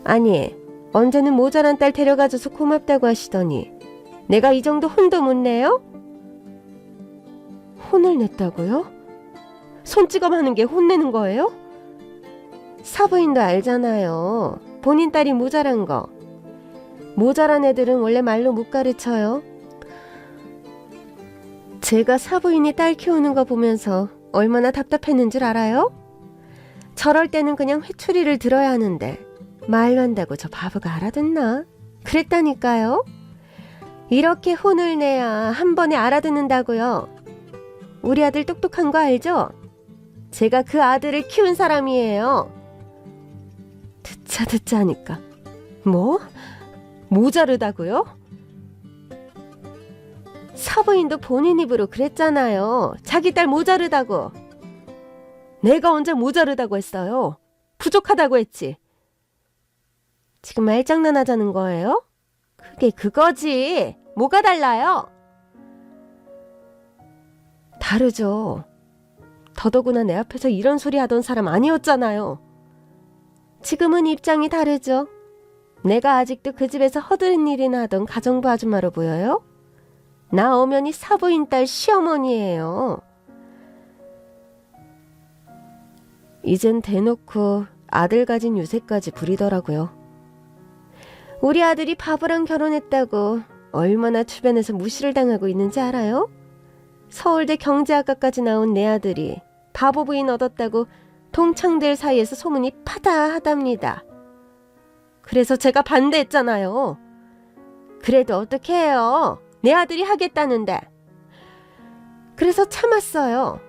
아니, 언제는 모자란 딸 데려가줘서 고맙다고 하시더니 내가 이 정도 혼도 못 내요? 혼을 냈다고요? 손찌검 하는 게 혼내는 거예요? 사부인도 알잖아요. 본인 딸이 모자란 거. 모자란 애들은 원래 말로 못 가르쳐요. 제가 사부인이 딸 키우는 거 보면서 얼마나 답답했는 줄 알아요? 저럴 때는 그냥 회초리를 들어야 하는데 말로 한다고 저 바보가 알아듣나? 그랬다니까요. 이렇게 혼을 내야 한 번에 알아듣는다고요. 우리 아들 똑똑한 거 알죠? 제가 그 아들을 키운 사람이에요. 듣자 하니까 뭐? 모자르다고요? 사부인도 본인 입으로 그랬잖아요. 자기 딸 모자르다고. 내가 언제 모자르다고 했어요? 부족하다고 했지. 지금 말장난하자는 거예요? 그게 그거지. 뭐가 달라요? 다르죠. 더더구나 내 앞에서 이런 소리 하던 사람 아니었잖아요. 지금은 입장이 다르죠. 내가 아직도 그 집에서 허드렛 일이나 하던 가정부 아줌마로 보여요? 나 엄연히 사부인 딸 시어머니예요. 이젠 대놓고 아들 가진 유세까지 부리더라고요. 우리 아들이 바보랑 결혼했다고 얼마나 주변에서 무시를 당하고 있는지 알아요? 서울대 경제학과까지 나온 내 아들이 바보 부인 얻었다고 동창들 사이에서 소문이 파다하답니다. 그래서 제가 반대했잖아요. 그래도 어떻게 해요? 내 아들이 하겠다는데. 그래서 참았어요.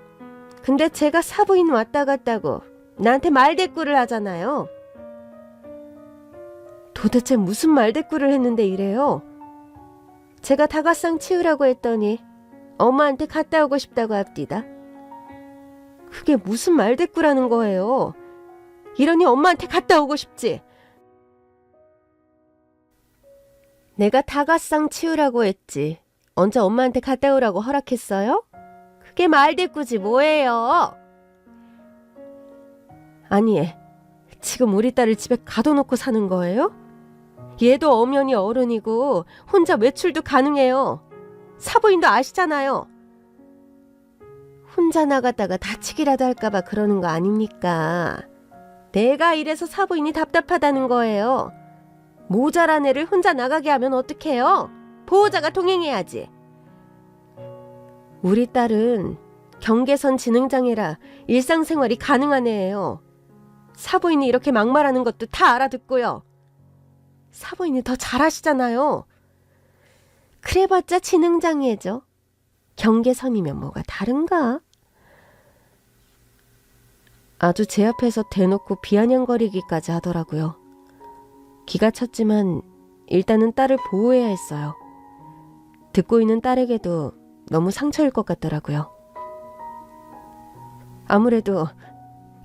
근데 제가 사부인 왔다 갔다고 나한테 말대꾸를 하잖아요. 도대체 무슨 말대꾸를 했는데 이래요? 제가 다가상 치우라고 했더니 엄마한테 갔다 오고 싶다고 합디다. 그게 무슨 말대꾸라는 거예요? 이러니 엄마한테 갔다 오고 싶지. 내가 다가상 치우라고 했지. 언제 엄마한테 갔다 오라고 허락했어요? 그게 말대꾸지 뭐예요? 아니, 지금 우리 딸을 집에 가둬놓고 사는 거예요? 얘도 엄연히 어른이고 혼자 외출도 가능해요. 사부인도 아시잖아요. 혼자 나갔다가 다치기라도 할까봐 그러는 거 아닙니까? 내가 이래서 사부인이 답답하다는 거예요. 모자란 애를 혼자 나가게 하면 어떡해요? 보호자가 동행해야지. 우리 딸은 경계선 지능장애라 일상생활이 가능한 애예요. 사부인이 이렇게 막말하는 것도 다 알아듣고요. 사부인이 더 잘하시잖아요. 그래봤자 지능장애죠. 경계선이면 뭐가 다른가? 아주 제 앞에서 대놓고 비아냥거리기까지 하더라고요. 기가 찼지만 일단은 딸을 보호해야 했어요. 듣고 있는 딸에게도 너무 상처일 것 같더라고요. 아무래도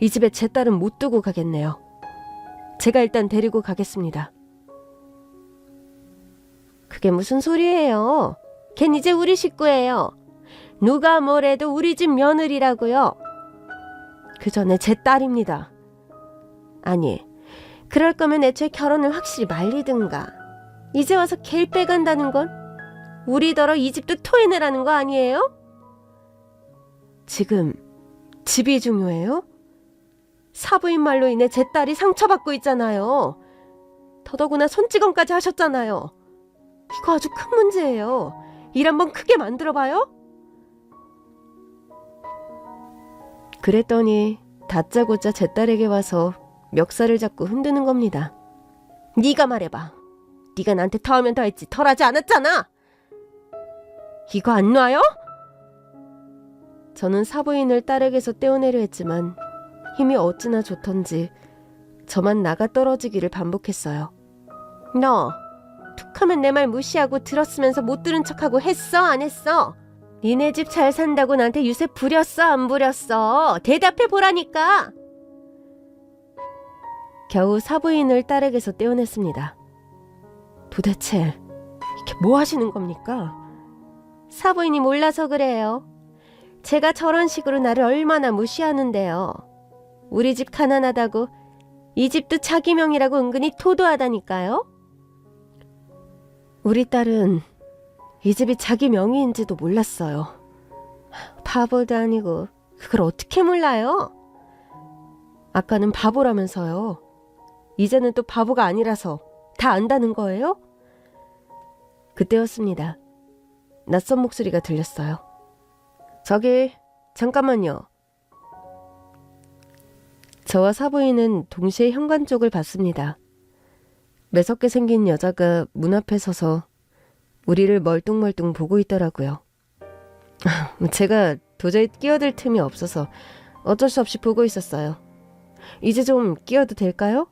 이 집에 제 딸은 못 두고 가겠네요. 제가 일단 데리고 가겠습니다. 그게 무슨 소리예요? 걘 이제 우리 식구예요. 누가 뭐래도 우리 집 며느리라고요. 그 전에 제 딸입니다. 아니, 그럴 거면 애초에 결혼을 확실히 말리든가. 이제 와서 걔를 빼간다는 건 우리더러 이 집도 토해내라는 거 아니에요? 지금 집이 중요해요? 사부인 말로 인해 제 딸이 상처받고 있잖아요. 더더구나 손찌검까지 하셨잖아요. 이거 아주 큰 문제예요. 일 한번 크게 만들어봐요? 그랬더니 다짜고짜 제 딸에게 와서 멱살을 잡고 흔드는 겁니다. 네가 말해봐. 네가 나한테 더하면 더했지 덜하지 않았잖아. 이거 안 놔요? 저는 사부인을 딸에게서 떼어내려 했지만 힘이 어찌나 좋던지 저만 나가 떨어지기를 반복했어요. 너 툭하면 내 말 무시하고 들었으면서 못 들은 척하고 했어 안 했어? 니네 집 잘 산다고 나한테 유세 부렸어 안 부렸어? 대답해 보라니까. 겨우 사부인을 딸에게서 떼어냈습니다. 도대체 이게 뭐 하시는 겁니까? 사부인이 몰라서 그래요. 제가 저런 식으로 나를 얼마나 무시하는데요. 우리 집 가난하다고 이 집도 자기 명이라고 은근히 토도하다니까요. 우리 딸은 이 집이 자기 명의인지도 몰랐어요. 바보도 아니고 그걸 어떻게 몰라요? 아까는 바보라면서요. 이제는 또 바보가 아니라서 다 안다는 거예요? 그때였습니다. 낯선 목소리가 들렸어요. 저기 잠깐만요. 저와 사부인은 동시에 현관 쪽을 봤습니다. 매섭게 생긴 여자가 문 앞에 서서 우리를 멀뚱멀뚱 보고 있더라고요. 제가 도저히 끼어들 틈이 없어서 어쩔 수 없이 보고 있었어요. 이제 좀 끼어도 될까요?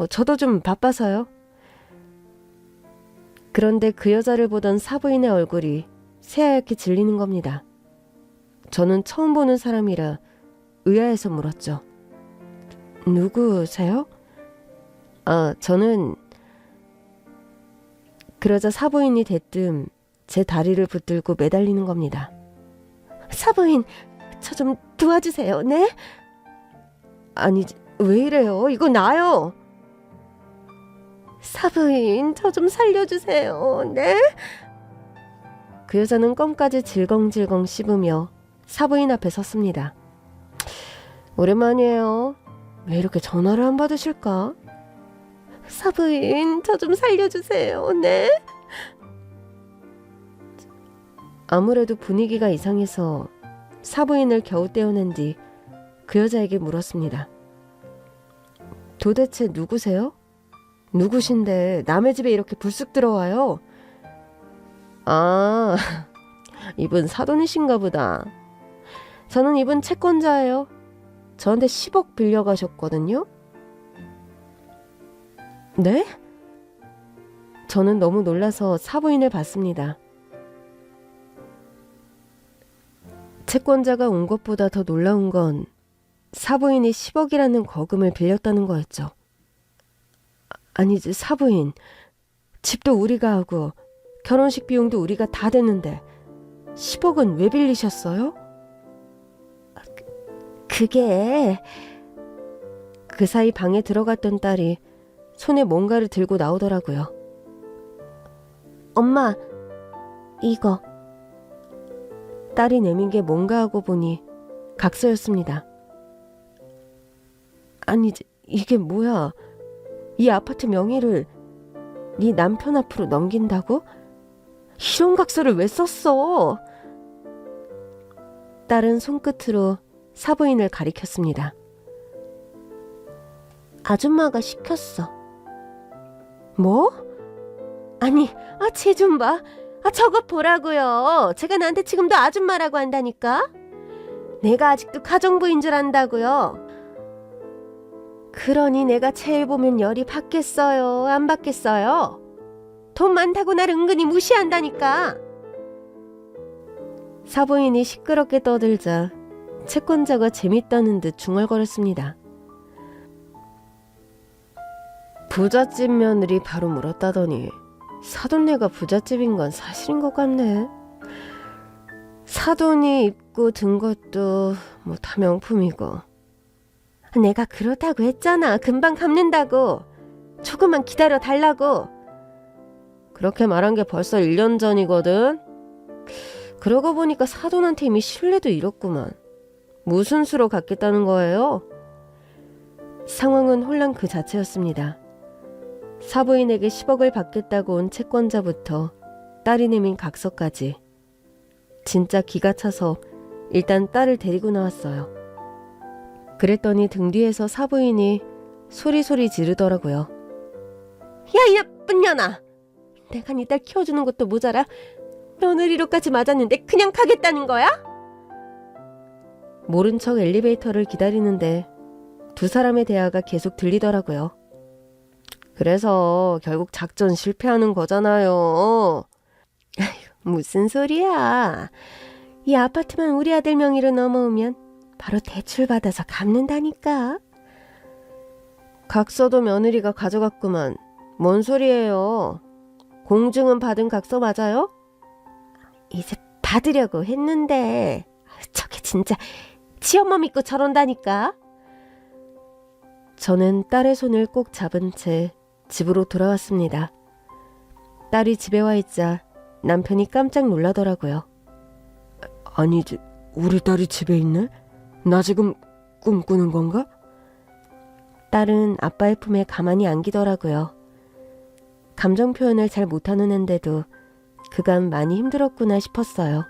저도 좀 바빠서요. 그런데 그 여자를 보던 사부인의 얼굴이 새하얗게 질리는 겁니다. 저는 처음 보는 사람이라 의아해서 물었죠. 누구세요? 저는... 그러자 사부인이 대뜸 제 다리를 붙들고 매달리는 겁니다. 사부인, 저 좀 도와주세요. 네? 아니, 왜 이래요? 이거 나요. 사부인, 저 좀 살려주세요. 네? 그 여자는 껌까지 질겅질겅 씹으며 사부인 앞에 섰습니다. 오랜만이에요. 왜 이렇게 전화를 안 받으실까? 사부인, 저 좀 살려주세요. 네? 아무래도 분위기가 이상해서 사부인을 겨우 떼어낸 뒤 그 여자에게 물었습니다. 도대체 누구세요? 누구신데 남의 집에 이렇게 불쑥 들어와요? 아, 이분 사돈이신가 보다. 저는 이분 채권자예요. 저한테 10억 빌려가셨거든요. 네? 저는 너무 놀라서 사부인을 봤습니다. 채권자가 온 것보다 더 놀라운 건 사부인이 10억이라는 거금을 빌렸다는 거였죠. 아니지, 사부인. 집도 우리가 하고 결혼식 비용도 우리가 다 대는데 10억은 왜 빌리셨어요? 그게... 그 사이 방에 들어갔던 딸이 손에 뭔가를 들고 나오더라고요. 엄마, 이거. 딸이 내민 게 뭔가 하고 보니 각서였습니다. 아니, 이게 뭐야? 이 아파트 명의를 네 남편 앞으로 넘긴다고? 이런 각서를 왜 썼어? 딸은 손끝으로 사부인을 가리켰습니다. 아줌마가 시켰어. 뭐? 아니, 쟤 좀 봐. 저거 보라고요. 제가 나한테 지금도 아줌마라고 한다니까. 내가 아직도 가정부인 줄 안다고요. 그러니 내가 쟤 보면 열이 받겠어요? 안 받겠어요? 돈 많다고 날 은근히 무시한다니까. 사부인이 시끄럽게 떠들자 채권자가 재밌다는 듯 중얼거렸습니다. 부잣집 며느리 바로 물었다더니 사돈네가 부잣집인 건 사실인 것 같네. 사돈이 입고 든 것도 뭐 다 명품이고. 내가 그렇다고 했잖아. 금방 갚는다고. 조금만 기다려 달라고. 그렇게 말한 게 벌써 1년 전이거든. 그러고 보니까 사돈한테 이미 신뢰도 잃었구만. 무슨 수로 갚겠다는 거예요? 상황은 혼란 그 자체였습니다. 사부인에게 10억을 받겠다고 온 채권자부터 딸이 내민 각서까지. 진짜 기가 차서 일단 딸을 데리고 나왔어요. 그랬더니 등 뒤에서 사부인이 소리소리 지르더라고요. 야, 이 나쁜 년아! 내가 네 딸 키워주는 것도 모자라 며느리로까지 맞았는데 그냥 가겠다는 거야? 모른 척 엘리베이터를 기다리는데 두 사람의 대화가 계속 들리더라고요. 그래서 결국 작전 실패하는 거잖아요. 무슨 소리야. 이 아파트만 우리 아들 명의로 넘어오면 바로 대출받아서 갚는다니까. 각서도 며느리가 가져갔구만. 뭔 소리예요. 공증은 받은 각서 맞아요? 이제 받으려고 했는데 저게 진짜 지 엄마 믿고 저런다니까. 저는 딸의 손을 꼭 잡은 채 집으로 돌아왔습니다. 딸이 집에 와 있자 남편이 깜짝 놀라더라고요. 아니지, 우리 딸이 집에 있네? 나 지금 꿈꾸는 건가? 딸은 아빠의 품에 가만히 안기더라고요. 감정 표현을 잘 못하는 앤데도 그간 많이 힘들었구나 싶었어요.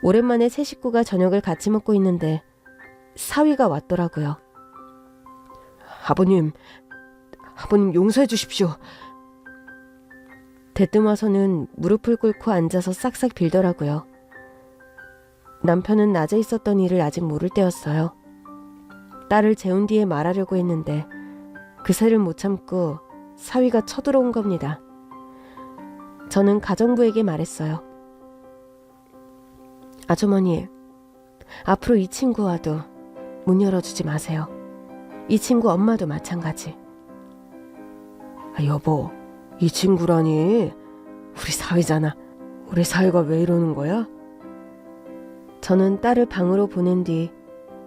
오랜만에 새 식구가 저녁을 같이 먹고 있는데 사위가 왔더라고요. 아버님 용서해 주십시오. 대뜸 와서는 무릎을 꿇고 앉아서 싹싹 빌더라고요. 남편은 낮에 있었던 일을 아직 모를 때였어요. 딸을 재운 뒤에 말하려고 했는데 그새를 못 참고 사위가 쳐들어온 겁니다. 저는 가정부에게 말했어요. 아주머니, 앞으로 이 친구와도 문 열어주지 마세요. 이 친구 엄마도 마찬가지. 여보, 이 친구라니. 우리 사위잖아. 우리 사위가 왜 이러는 거야? 저는 딸을 방으로 보낸 뒤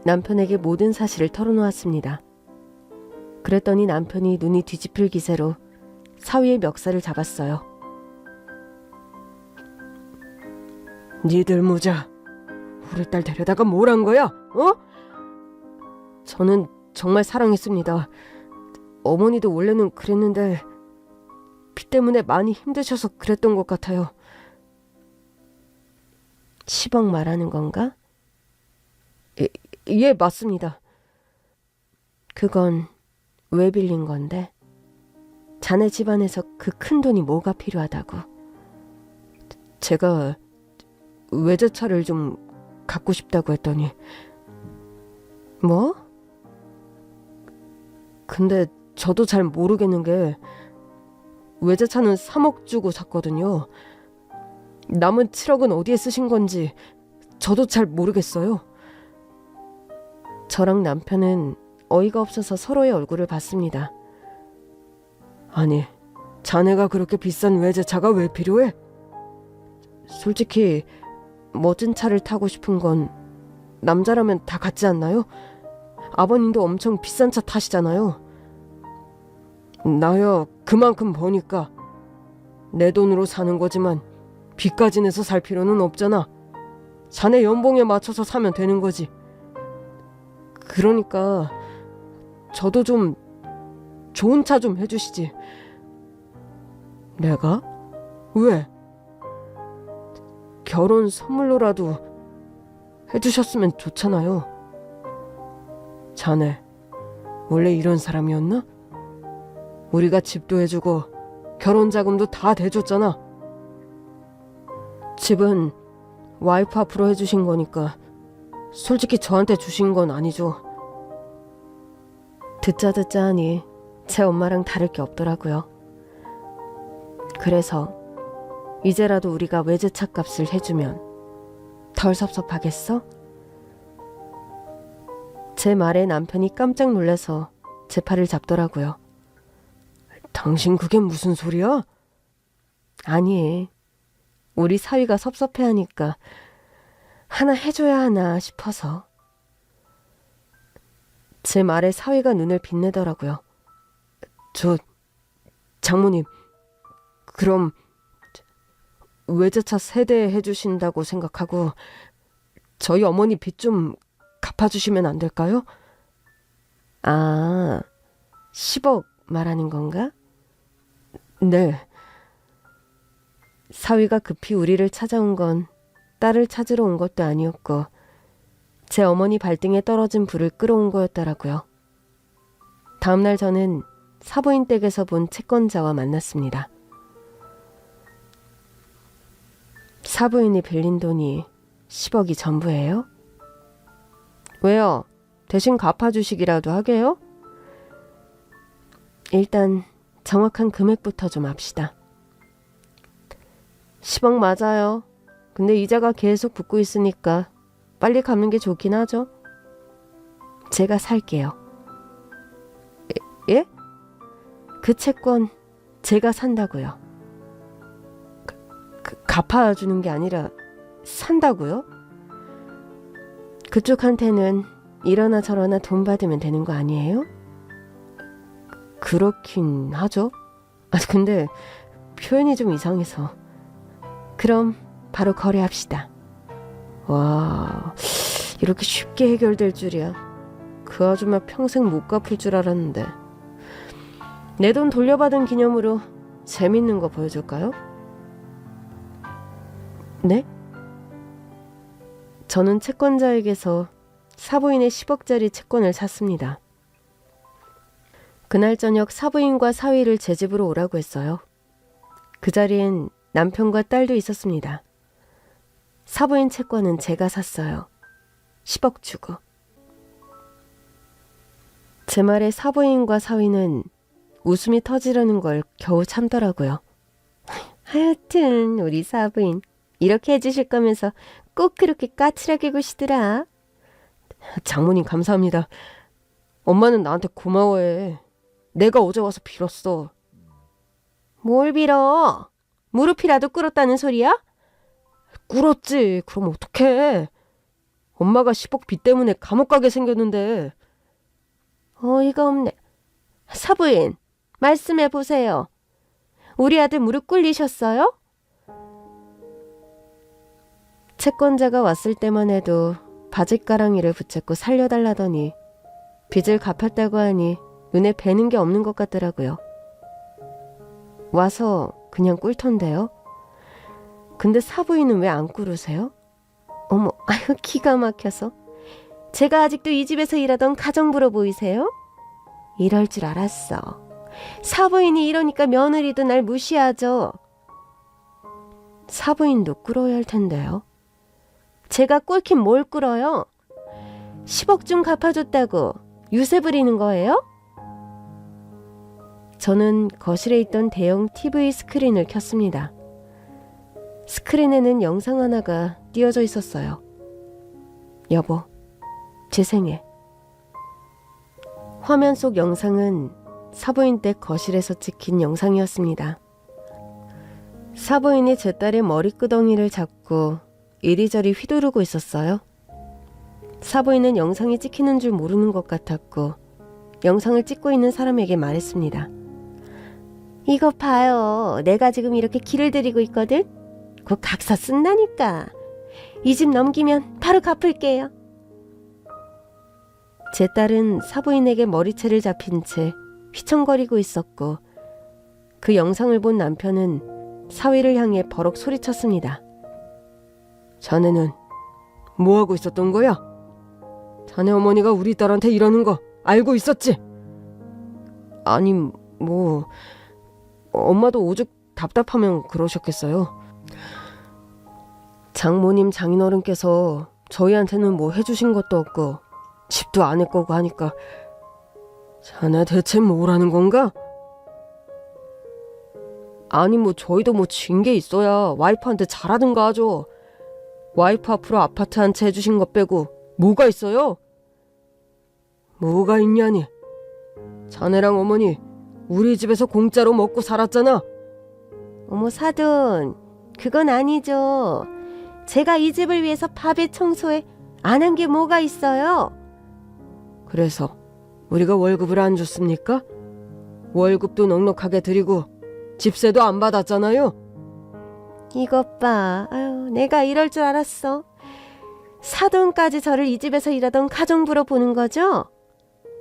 남편에게 모든 사실을 털어놓았습니다. 그랬더니 남편이 눈이 뒤집힐 기세로 사위의 멱살을 잡았어요. 니들 모자, 우리 딸 데려다가 뭘 한 거야? 저는 정말 사랑했습니다. 어머니도 원래는 그랬는데 피 때문에 많이 힘드셔서 그랬던 것 같아요. 10억 말하는 건가? 예, 맞습니다. 그건 왜 빌린 건데? 자네 집안에서 그 큰 돈이 뭐가 필요하다고? 제가 외제차를 좀 갖고 싶다고 했더니 뭐? 근데 저도 잘 모르겠는 게 외제차는 3억 주고 샀거든요. 남은 7억은 어디에 쓰신 건지 저도 잘 모르겠어요. 저랑 남편은 어이가 없어서 서로의 얼굴을 봤습니다. 아니, 자네가 그렇게 비싼 외제차가 왜 필요해? 솔직히 멋진 차를 타고 싶은 건 남자라면 다 같지 않나요? 아버님도 엄청 비싼 차 타시잖아요. 나야 그만큼 버니까 내 돈으로 사는 거지만 빚까지 내서 살 필요는 없잖아. 자네 연봉에 맞춰서 사면 되는 거지. 그러니까 저도 좀 좋은 차 좀 해주시지. 내가? 왜? 결혼 선물로라도 해주셨으면 좋잖아요. 자네 원래 이런 사람이었나? 우리가 집도 해주고 결혼 자금도 다 대줬잖아. 집은 와이프 앞으로 해주신 거니까 솔직히 저한테 주신 건 아니죠. 듣자 하니 제 엄마랑 다를 게 없더라고요. 그래서 이제라도 우리가 외제차 값을 해주면 덜 섭섭하겠어? 제 말에 남편이 깜짝 놀라서 제 팔을 잡더라고요. 당신 그게 무슨 소리야? 아니, 우리 사위가 섭섭해하니까 하나 해줘야 하나 싶어서. 제 말에 사위가 눈을 빛내더라고요. 장모님, 그럼 외제차 3대 해주신다고 생각하고 저희 어머니 빚 좀 갚아주시면 안 될까요? 아, 10억 말하는 건가? 네. 사위가 급히 우리를 찾아온 건 딸을 찾으러 온 것도 아니었고 제 어머니 발등에 떨어진 불을 끌어온 거였더라고요. 다음날 저는 사부인 댁에서 본 채권자와 만났습니다. 사부인이 빌린 돈이 10억이 전부예요? 왜요? 대신 갚아주시기라도 하게요? 일단 정확한 금액부터 좀 합시다. 10억 맞아요. 근데 이자가 계속 붙고 있으니까 빨리 갚는 게 좋긴 하죠. 제가 살게요. 예? 그 채권 제가 산다고요. 갚아주는 게 아니라 산다고요? 그쪽한테는 이러나 저러나 돈 받으면 되는 거 아니에요? 그렇긴 하죠. 근데 표현이 좀 이상해서. 그럼 바로 거래합시다. 와, 이렇게 쉽게 해결될 줄이야. 그 아줌마 평생 못 갚을 줄 알았는데. 내 돈 돌려받은 기념으로 재밌는 거 보여줄까요? 네? 저는 채권자에게서 사부인의 10억짜리 채권을 샀습니다. 그날 저녁 사부인과 사위를 제 집으로 오라고 했어요. 그 자리엔 남편과 딸도 있었습니다. 사부인 채권은 제가 샀어요. 10억 주고. 제 말에 사부인과 사위는 웃음이 터지려는 걸 겨우 참더라고요. 하여튼 우리 사부인 이렇게 해주실 거면서 꼭 그렇게 까칠하게 구시더라. 장모님 감사합니다. 엄마는 나한테 고마워해. 내가 어제 와서 빌었어. 뭘 빌어? 무릎이라도 꿇었다는 소리야? 꿇었지. 그럼 어떡해. 엄마가 10억 빚 때문에 감옥 가게 생겼는데. 어이가 없네. 사부인, 말씀해 보세요. 우리 아들 무릎 꿇리셨어요? 채권자가 왔을 때만 해도 바짓가랑이를 붙잡고 살려달라더니 빚을 갚았다고 하니 눈에 뵈는 게 없는 것 같더라고요. 와서 그냥 꿀턴데요. 근데 사부인은 왜 안 꿇으세요? 어머, 아유, 기가 막혀서. 제가 아직도 이 집에서 일하던 가정부로 보이세요? 이럴 줄 알았어. 사부인이 이러니까 며느리도 날 무시하죠. 사부인도 꿇어야 할 텐데요. 제가 꿇긴 뭘 꿇어요? 10억 좀 갚아줬다고 유세 부리는 거예요? 저는 거실에 있던 대형 TV 스크린을 켰습니다. 스크린에는 영상 하나가 띄어져 있었어요. 여보, 제 생일. 화면 속 영상은 사부인 댁 거실에서 찍힌 영상이었습니다. 사부인이 제 딸의 머리끄덩이를 잡고 이리저리 휘두르고 있었어요. 사부인은 영상이 찍히는 줄 모르는 것 같았고 영상을 찍고 있는 사람에게 말했습니다. 이거 봐요. 내가 지금 이렇게 기를 들이고 있거든. 곧 각서 쓴다니까. 이 집 넘기면 바로 갚을게요. 제 딸은 사부인에게 머리채를 잡힌 채 휘청거리고 있었고 그 영상을 본 남편은 사위를 향해 버럭 소리쳤습니다. 자네는 뭐하고 있었던 거야? 자네 어머니가 우리 딸한테 이러는 거 알고 있었지? 아니, 뭐 엄마도 오죽 답답하면 그러셨겠어요. 장모님 장인어른께서 저희한테는 뭐 해주신 것도 없고 집도 안 할 거고 하니까 자네 대체 뭐라는 건가? 아니 뭐 저희도 뭐 진 게 있어야 와이프한테 잘하든가 하죠. 와이프 앞으로 아파트 한 채 해주신 것 빼고 뭐가 있어요? 뭐가 있냐니. 자네랑 어머니 우리 집에서 공짜로 먹고 살았잖아. 어머 사돈, 그건 아니죠. 제가 이 집을 위해서 밥에 청소에 안 한 게 뭐가 있어요? 그래서 우리가 월급을 안 줬습니까? 월급도 넉넉하게 드리고 집세도 안 받았잖아요. 이것 봐. 아유, 내가 이럴 줄 알았어. 사돈까지 저를 이 집에서 일하던 가정부로 보는 거죠?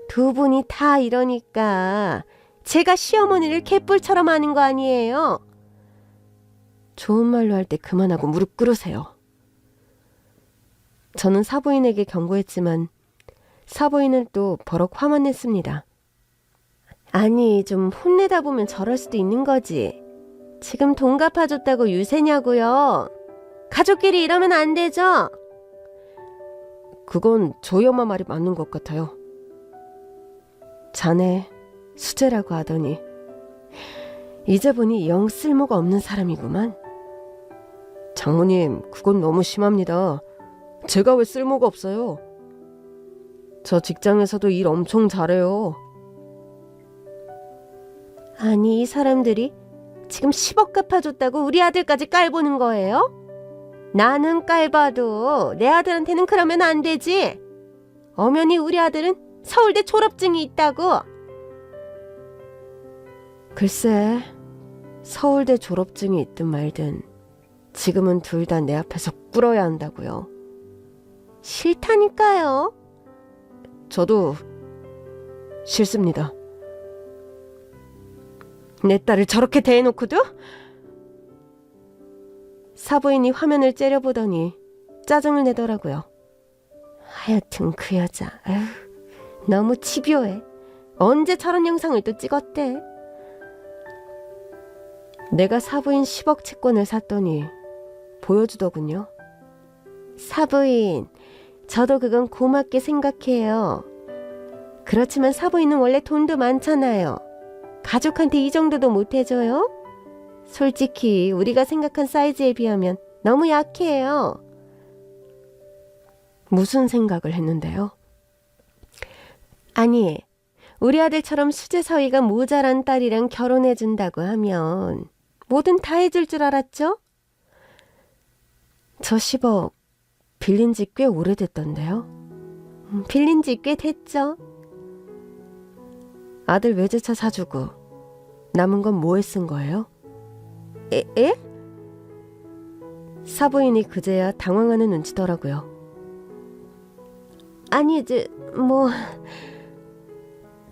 두 분이 다 이러니까 제가 시어머니를 개뿔처럼 하는 거 아니에요? 좋은 말로 할 때 그만하고 무릎 꿇으세요. 저는 사부인에게 경고했지만 사부인은 또 버럭 화만 냈습니다. 아니, 좀 혼내다 보면 저럴 수도 있는 거지. 지금 돈 갚아줬다고 유세냐고요. 가족끼리 이러면 안 되죠? 그건 저희 엄마 말이 맞는 것 같아요. 자네 수재라고 하더니 이제 보니 영 쓸모가 없는 사람이구만. 장모님, 그건 너무 심합니다. 제가 왜 쓸모가 없어요? 저 직장에서도 일 엄청 잘해요. 아니, 이 사람들이 지금 10억 갚아줬다고 우리 아들까지 깔보는 거예요? 나는 깔봐도 내 아들한테는 그러면 안 되지. 엄연히 우리 아들은 서울대 졸업증이 있다고. 글쎄, 서울대 졸업증이 있든 말든 지금은 둘 다 내 앞에서 꿇어야 한다고요. 싫다니까요. 저도 싫습니다. 내 딸을 저렇게 대해놓고도? 사부인이 화면을 째려보더니 짜증을 내더라고요. 하여튼 그 여자, 에휴, 너무 집요해. 언제 저런 영상을 또 찍었대? 내가 사부인 10억 채권을 샀더니 보여주더군요. 사부인, 저도 그건 고맙게 생각해요. 그렇지만 사부인은 원래 돈도 많잖아요. 가족한테 이 정도도 못 해줘요? 솔직히 우리가 생각한 사이즈에 비하면 너무 약해요. 무슨 생각을 했는데요? 아니, 우리 아들처럼 수제 사위가 모자란 딸이랑 결혼해준다고 하면 뭐든 다 해줄 줄 알았죠? 저 10억 빌린 지 꽤 오래됐던데요. 빌린 지 꽤 됐죠. 아들 외제차 사주고 남은 건 뭐에 쓴 거예요? 에? 사부인이 그제야 당황하는 눈치더라고요. 아니,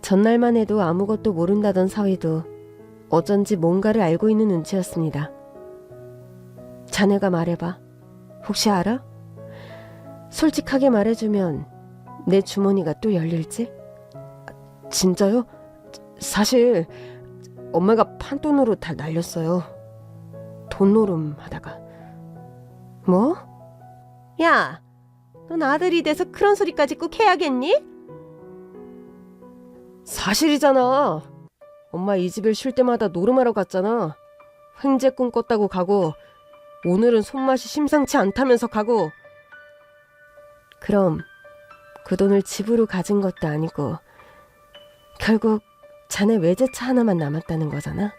전날만 해도 아무것도 모른다던 사위도 어쩐지 뭔가를 알고 있는 눈치였습니다. 자네가 말해봐. 혹시 알아? 솔직하게 말해주면 내 주머니가 또 열릴지? 진짜요? 사실 엄마가 판돈으로 다 날렸어요. 돈노름 하다가. 뭐? 야, 넌 아들이 돼서 그런 소리까지 꼭 해야겠니? 사실이잖아. 엄마 이 집을 쉴 때마다 노름하러 갔잖아. 횡재 꿈꿨다고 가고 오늘은 손맛이 심상치 않다면서 가고. 그럼 그 돈을 집으로 가진 것도 아니고 결국 자네 외제차 하나만 남았다는 거잖아.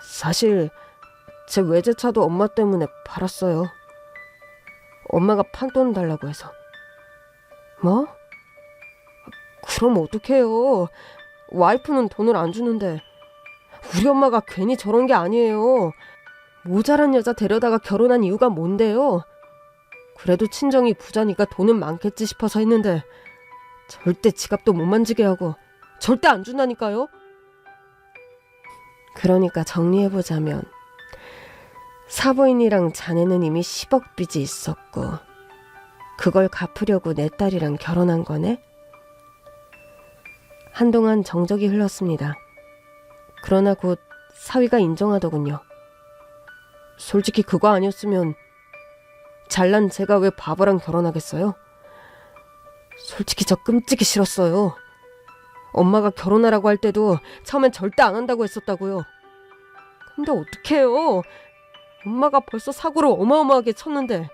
사실 제 외제차도 엄마 때문에 팔았어요. 엄마가 판돈 달라고 해서. 뭐? 그럼 어떡해요. 와이프는 돈을 안 주는데. 우리 엄마가 괜히 저런 게 아니에요. 모자란 여자 데려다가 결혼한 이유가 뭔데요? 그래도 친정이 부자니까 돈은 많겠지 싶어서 했는데 절대 지갑도 못 만지게 하고 절대 안 준다니까요. 그러니까 정리해보자면 사부인이랑 자네는 이미 10억 빚이 있었고 그걸 갚으려고 내 딸이랑 결혼한 거네? 한동안 정적이 흘렀습니다. 그러나 곧 사위가 인정하더군요. 솔직히 그거 아니었으면 잘난 제가 왜 바보랑 결혼하겠어요? 솔직히 저 끔찍이 싫었어요. 엄마가 결혼하라고 할 때도 처음엔 절대 안 한다고 했었다고요. 근데 어떡해요. 엄마가 벌써 사고를 어마어마하게 쳤는데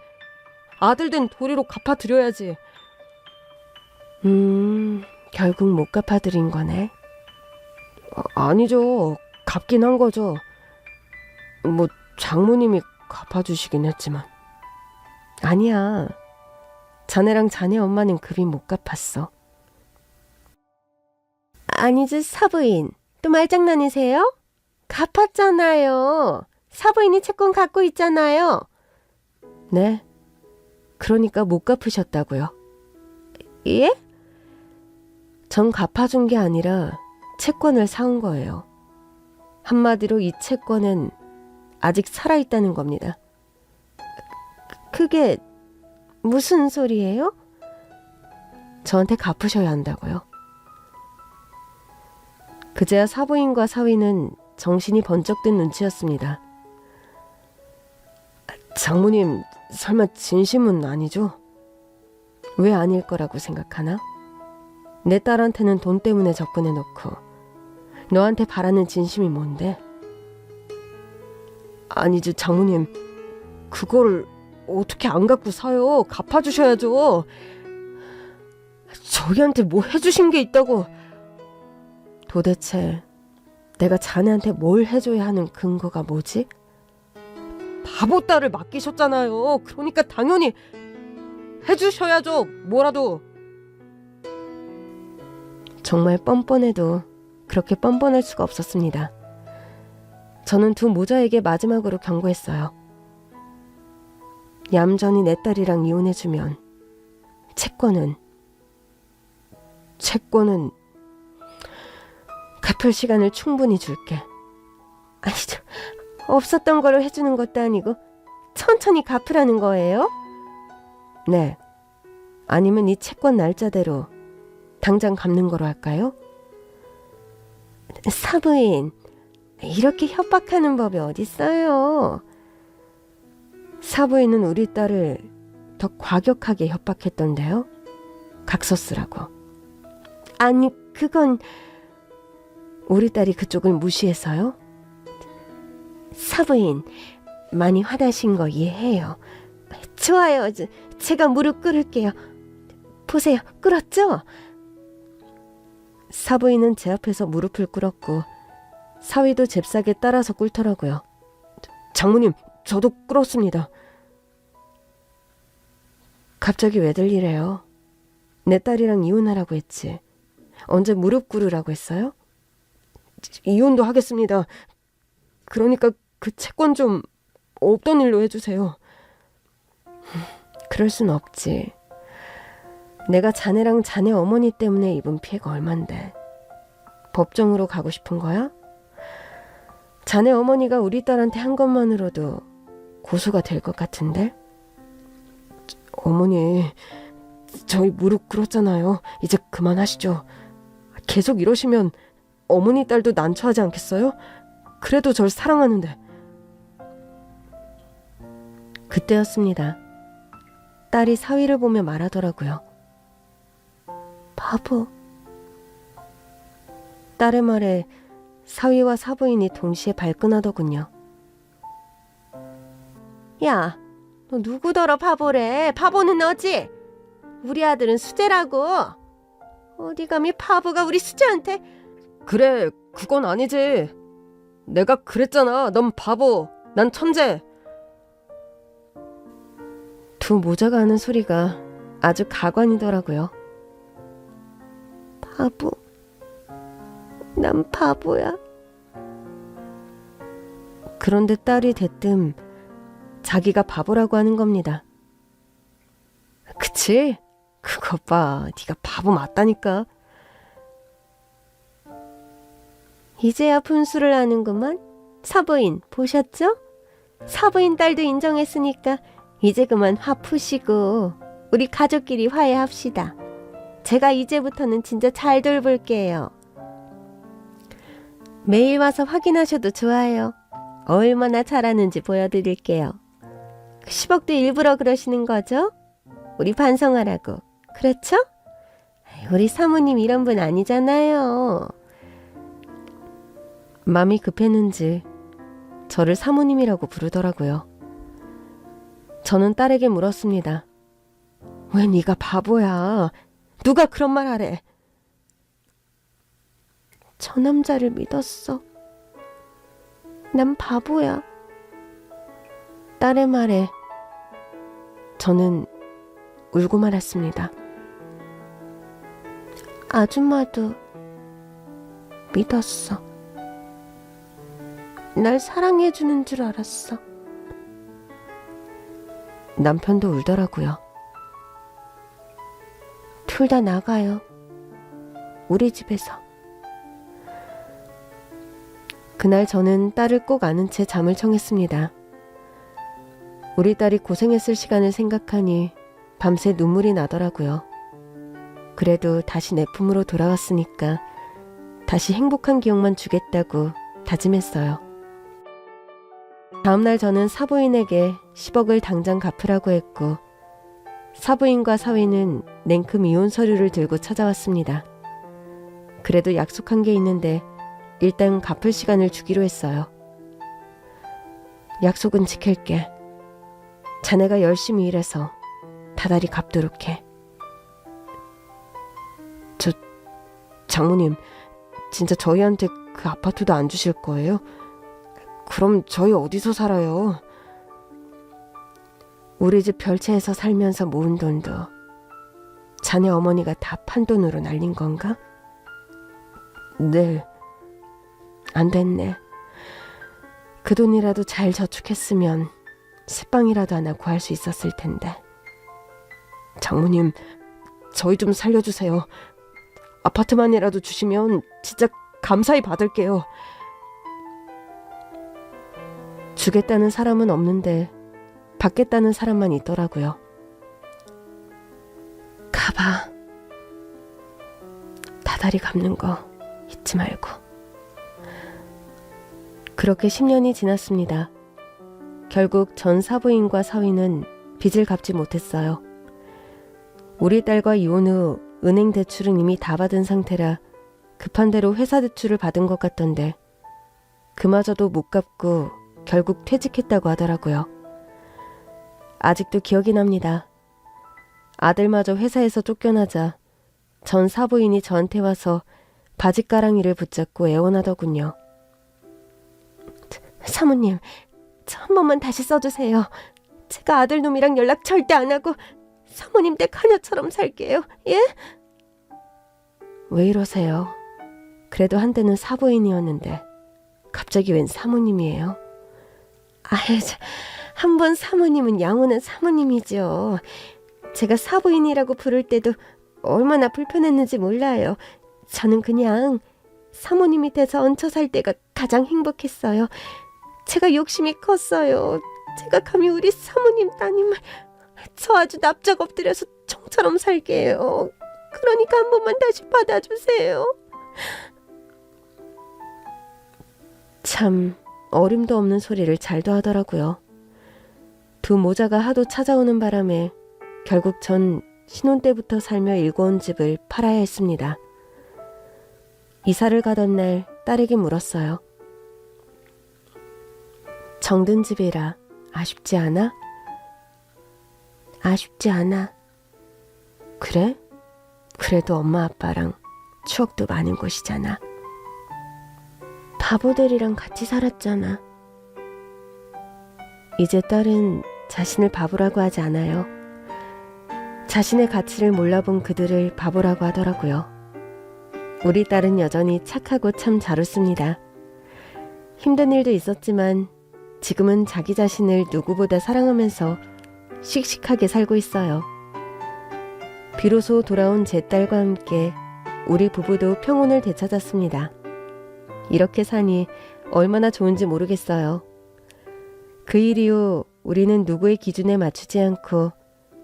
아들 된 도리로 갚아드려야지. 결국 못 갚아드린 거네. 아니죠. 갚긴 한 거죠. 뭐 장모님이 갚아주시긴 했지만. 아니야. 자네랑 자네 엄마는 그 빚 못 갚았어. 아니지 사부인. 또 말장난이세요? 갚았잖아요. 사부인이 채권 갖고 있잖아요. 네. 그러니까 못 갚으셨다고요. 예? 전 갚아준 게 아니라 채권을 사온 거예요. 한마디로 이 채권은 아직 살아있다는 겁니다. 그게 무슨 소리예요? 저한테 갚으셔야 한다고요. 그제야 사부인과 사위는 정신이 번쩍 든 눈치였습니다. 장모님, 설마 진심은 아니죠? 왜 아닐 거라고 생각하나? 내 딸한테는 돈 때문에 접근해놓고 너한테 바라는 진심이 뭔데? 아니지 장모님, 그걸 어떻게 안 갖고 사요? 갚아주셔야죠. 저희한테 뭐 해주신 게 있다고. 도대체 내가 자네한테 뭘 해줘야 하는 근거가 뭐지? 바보 딸을 맡기셨잖아요. 그러니까 당연히 해주셔야죠. 뭐라도. 정말 뻔뻔해도 그렇게 뻔뻔할 수가 없었습니다. 저는 두 모자에게 마지막으로 경고했어요. 얌전히 내 딸이랑 이혼해주면 채권은 갚을 시간을 충분히 줄게. 아니죠. 없었던 거로 해주는 것도 아니고 천천히 갚으라는 거예요? 네. 아니면 이 채권 날짜대로 당장 갚는 거로 할까요? 사부인, 이렇게 협박하는 법이 어딨어요. 사부인은 우리 딸을 더 과격하게 협박했던데요. 각서 쓰라고. 아니, 그건 우리 딸이 그쪽을 무시해서요. 사부인, 많이 화나신 거 이해해요. 좋아요. 제가 무릎 꿇을게요. 보세요. 꿇었죠? 사부인은 제 앞에서 무릎을 꿇었고 사위도 잽싸게 따라서 꿇더라고요. 장모님, 저도 꿇었습니다. 갑자기 왜들 이래요? 내 딸이랑 이혼하라고 했지. 언제 무릎 꿇으라고 했어요? 이혼도 하겠습니다. 그러니까 그 채권 좀 없던 일로 해주세요. 그럴 순 없지. 내가 자네랑 자네 어머니 때문에 입은 피해가 얼만데. 법정으로 가고 싶은 거야? 자네 어머니가 우리 딸한테 한 것만으로도 고소가 될 것 같은데? 어머니, 저희 무릎 꿇었잖아요. 이제 그만하시죠. 계속 이러시면 어머니 딸도 난처하지 않겠어요? 그래도 절 사랑하는데. 그때였습니다. 딸이 사위를 보며 말하더라고요. 바보. 딸의 말에 사위와 사부인이 동시에 발끈하더군요. 야, 너 누구더러 바보래? 바보는 너지? 우리 아들은 수재라고. 어디 감히 바보가 우리 수재한테. 그래, 그건 아니지. 내가 그랬잖아. 넌 바보, 난 천재. 두 모자가 하는 소리가 아주 가관이더라고요. 바보. 난 바보야. 그런데 딸이 대뜸 자기가 바보라고 하는 겁니다. 그치? 그것 봐. 네가 바보 맞다니까. 이제야 분수를 아는구만. 사부인 보셨죠? 사부인 딸도 인정했으니까 이제 그만 화 푸시고 우리 가족끼리 화해합시다. 제가 이제부터는 진짜 잘 돌볼게요. 매일 와서 확인하셔도 좋아요. 얼마나 잘하는지 보여드릴게요. 10억도 일부러 그러시는 거죠? 우리 반성하라고. 그렇죠? 우리 사모님 이런 분 아니잖아요. 마음이 급했는지 저를 사모님이라고 부르더라고요. 저는 딸에게 물었습니다. 왜 네가 바보야? 누가 그런 말 하래? 저 남자를 믿었어. 난 바보야. 딸의 말에 저는 울고 말았습니다. 아줌마도 믿었어. 날 사랑해주는 줄 알았어. 남편도 울더라고요. 둘 다 나가요. 우리 집에서. 그날 저는 딸을 꼭 아는 채 잠을 청했습니다. 우리 딸이 고생했을 시간을 생각하니 밤새 눈물이 나더라고요. 그래도 다시 내 품으로 돌아왔으니까 다시 행복한 기억만 주겠다고 다짐했어요. 다음날 저는 사부인에게 10억을 당장 갚으라고 했고 사부인과 사위는 냉큼 이혼 서류를 들고 찾아왔습니다. 그래도 약속한 게 있는데 일단 갚을 시간을 주기로 했어요. 약속은 지킬게. 자네가 열심히 일해서 다달이 갚도록 해. 장모님, 진짜 저희한테 그 아파트도 안 주실 거예요? 그럼 저희 어디서 살아요? 우리 집 별채에서 살면서 모은 돈도 자네 어머니가 다 판돈으로 날린 건가? 네. 안 됐네. 그 돈이라도 잘 저축했으면 새빵이라도 하나 구할 수 있었을 텐데. 장모님, 저희 좀 살려주세요. 아파트만이라도 주시면 진짜 감사히 받을게요. 주겠다는 사람은 없는데 받겠다는 사람만 있더라고요. 가봐. 다달이 갚는 거 잊지 말고. 그렇게 10년이 지났습니다. 결국 전 사부인과 사위는 빚을 갚지 못했어요. 우리 딸과 이혼 후 은행 대출은 이미 다 받은 상태라 급한 대로 회사 대출을 받은 것 같던데 그마저도 못 갚고 결국 퇴직했다고 하더라고요. 아직도 기억이 납니다. 아들마저 회사에서 쫓겨나자 전 사부인이 저한테 와서 바짓가랑이를 붙잡고 애원하더군요. 사모님, 저 한 번만 다시 써주세요. 제가 아들놈이랑 연락 절대 안 하고 사모님 댁 하녀처럼 살게요. 예? 왜 이러세요? 그래도 한때는 사부인이었는데 갑자기 웬 사모님이에요? 한 번 사모님은 영원한 사모님이죠. 제가 사부인이라고 부를 때도 얼마나 불편했는지 몰라요. 저는 그냥 사모님 밑에서 얹혀 살 때가 가장 행복했어요. 제가 욕심이 컸어요. 제가 감히 우리 사모님 따님을... 저 아주 납작 엎드려서 총처럼 살게 해요. 그러니까 한 번만 다시 받아주세요. 참 어림도 없는 소리를 잘도 하더라고요. 두 모자가 하도 찾아오는 바람에 결국 전 신혼 때부터 살며 일궈온 집을 팔아야 했습니다. 이사를 가던 날 딸에게 물었어요. 정든 집이라 아쉽지 않아? 아쉽지 않아. 그래? 그래도 엄마 아빠랑 추억도 많은 곳이잖아. 바보들이랑 같이 살았잖아. 이제 딸은 자신을 바보라고 하지 않아요. 자신의 가치를 몰라본 그들을 바보라고 하더라고요. 우리 딸은 여전히 착하고 참 잘 웃습니다. 힘든 일도 있었지만 지금은 자기 자신을 누구보다 사랑하면서 씩씩하게 살고 있어요. 비로소 돌아온 제 딸과 함께 우리 부부도 평온을 되찾았습니다. 이렇게 사니 얼마나 좋은지 모르겠어요. 그 일 이후 우리는 누구의 기준에 맞추지 않고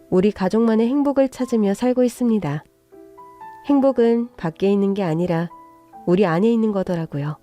우리 가족만의 행복을 찾으며 살고 있습니다. 행복은 밖에 있는 게 아니라 우리 안에 있는 거더라고요.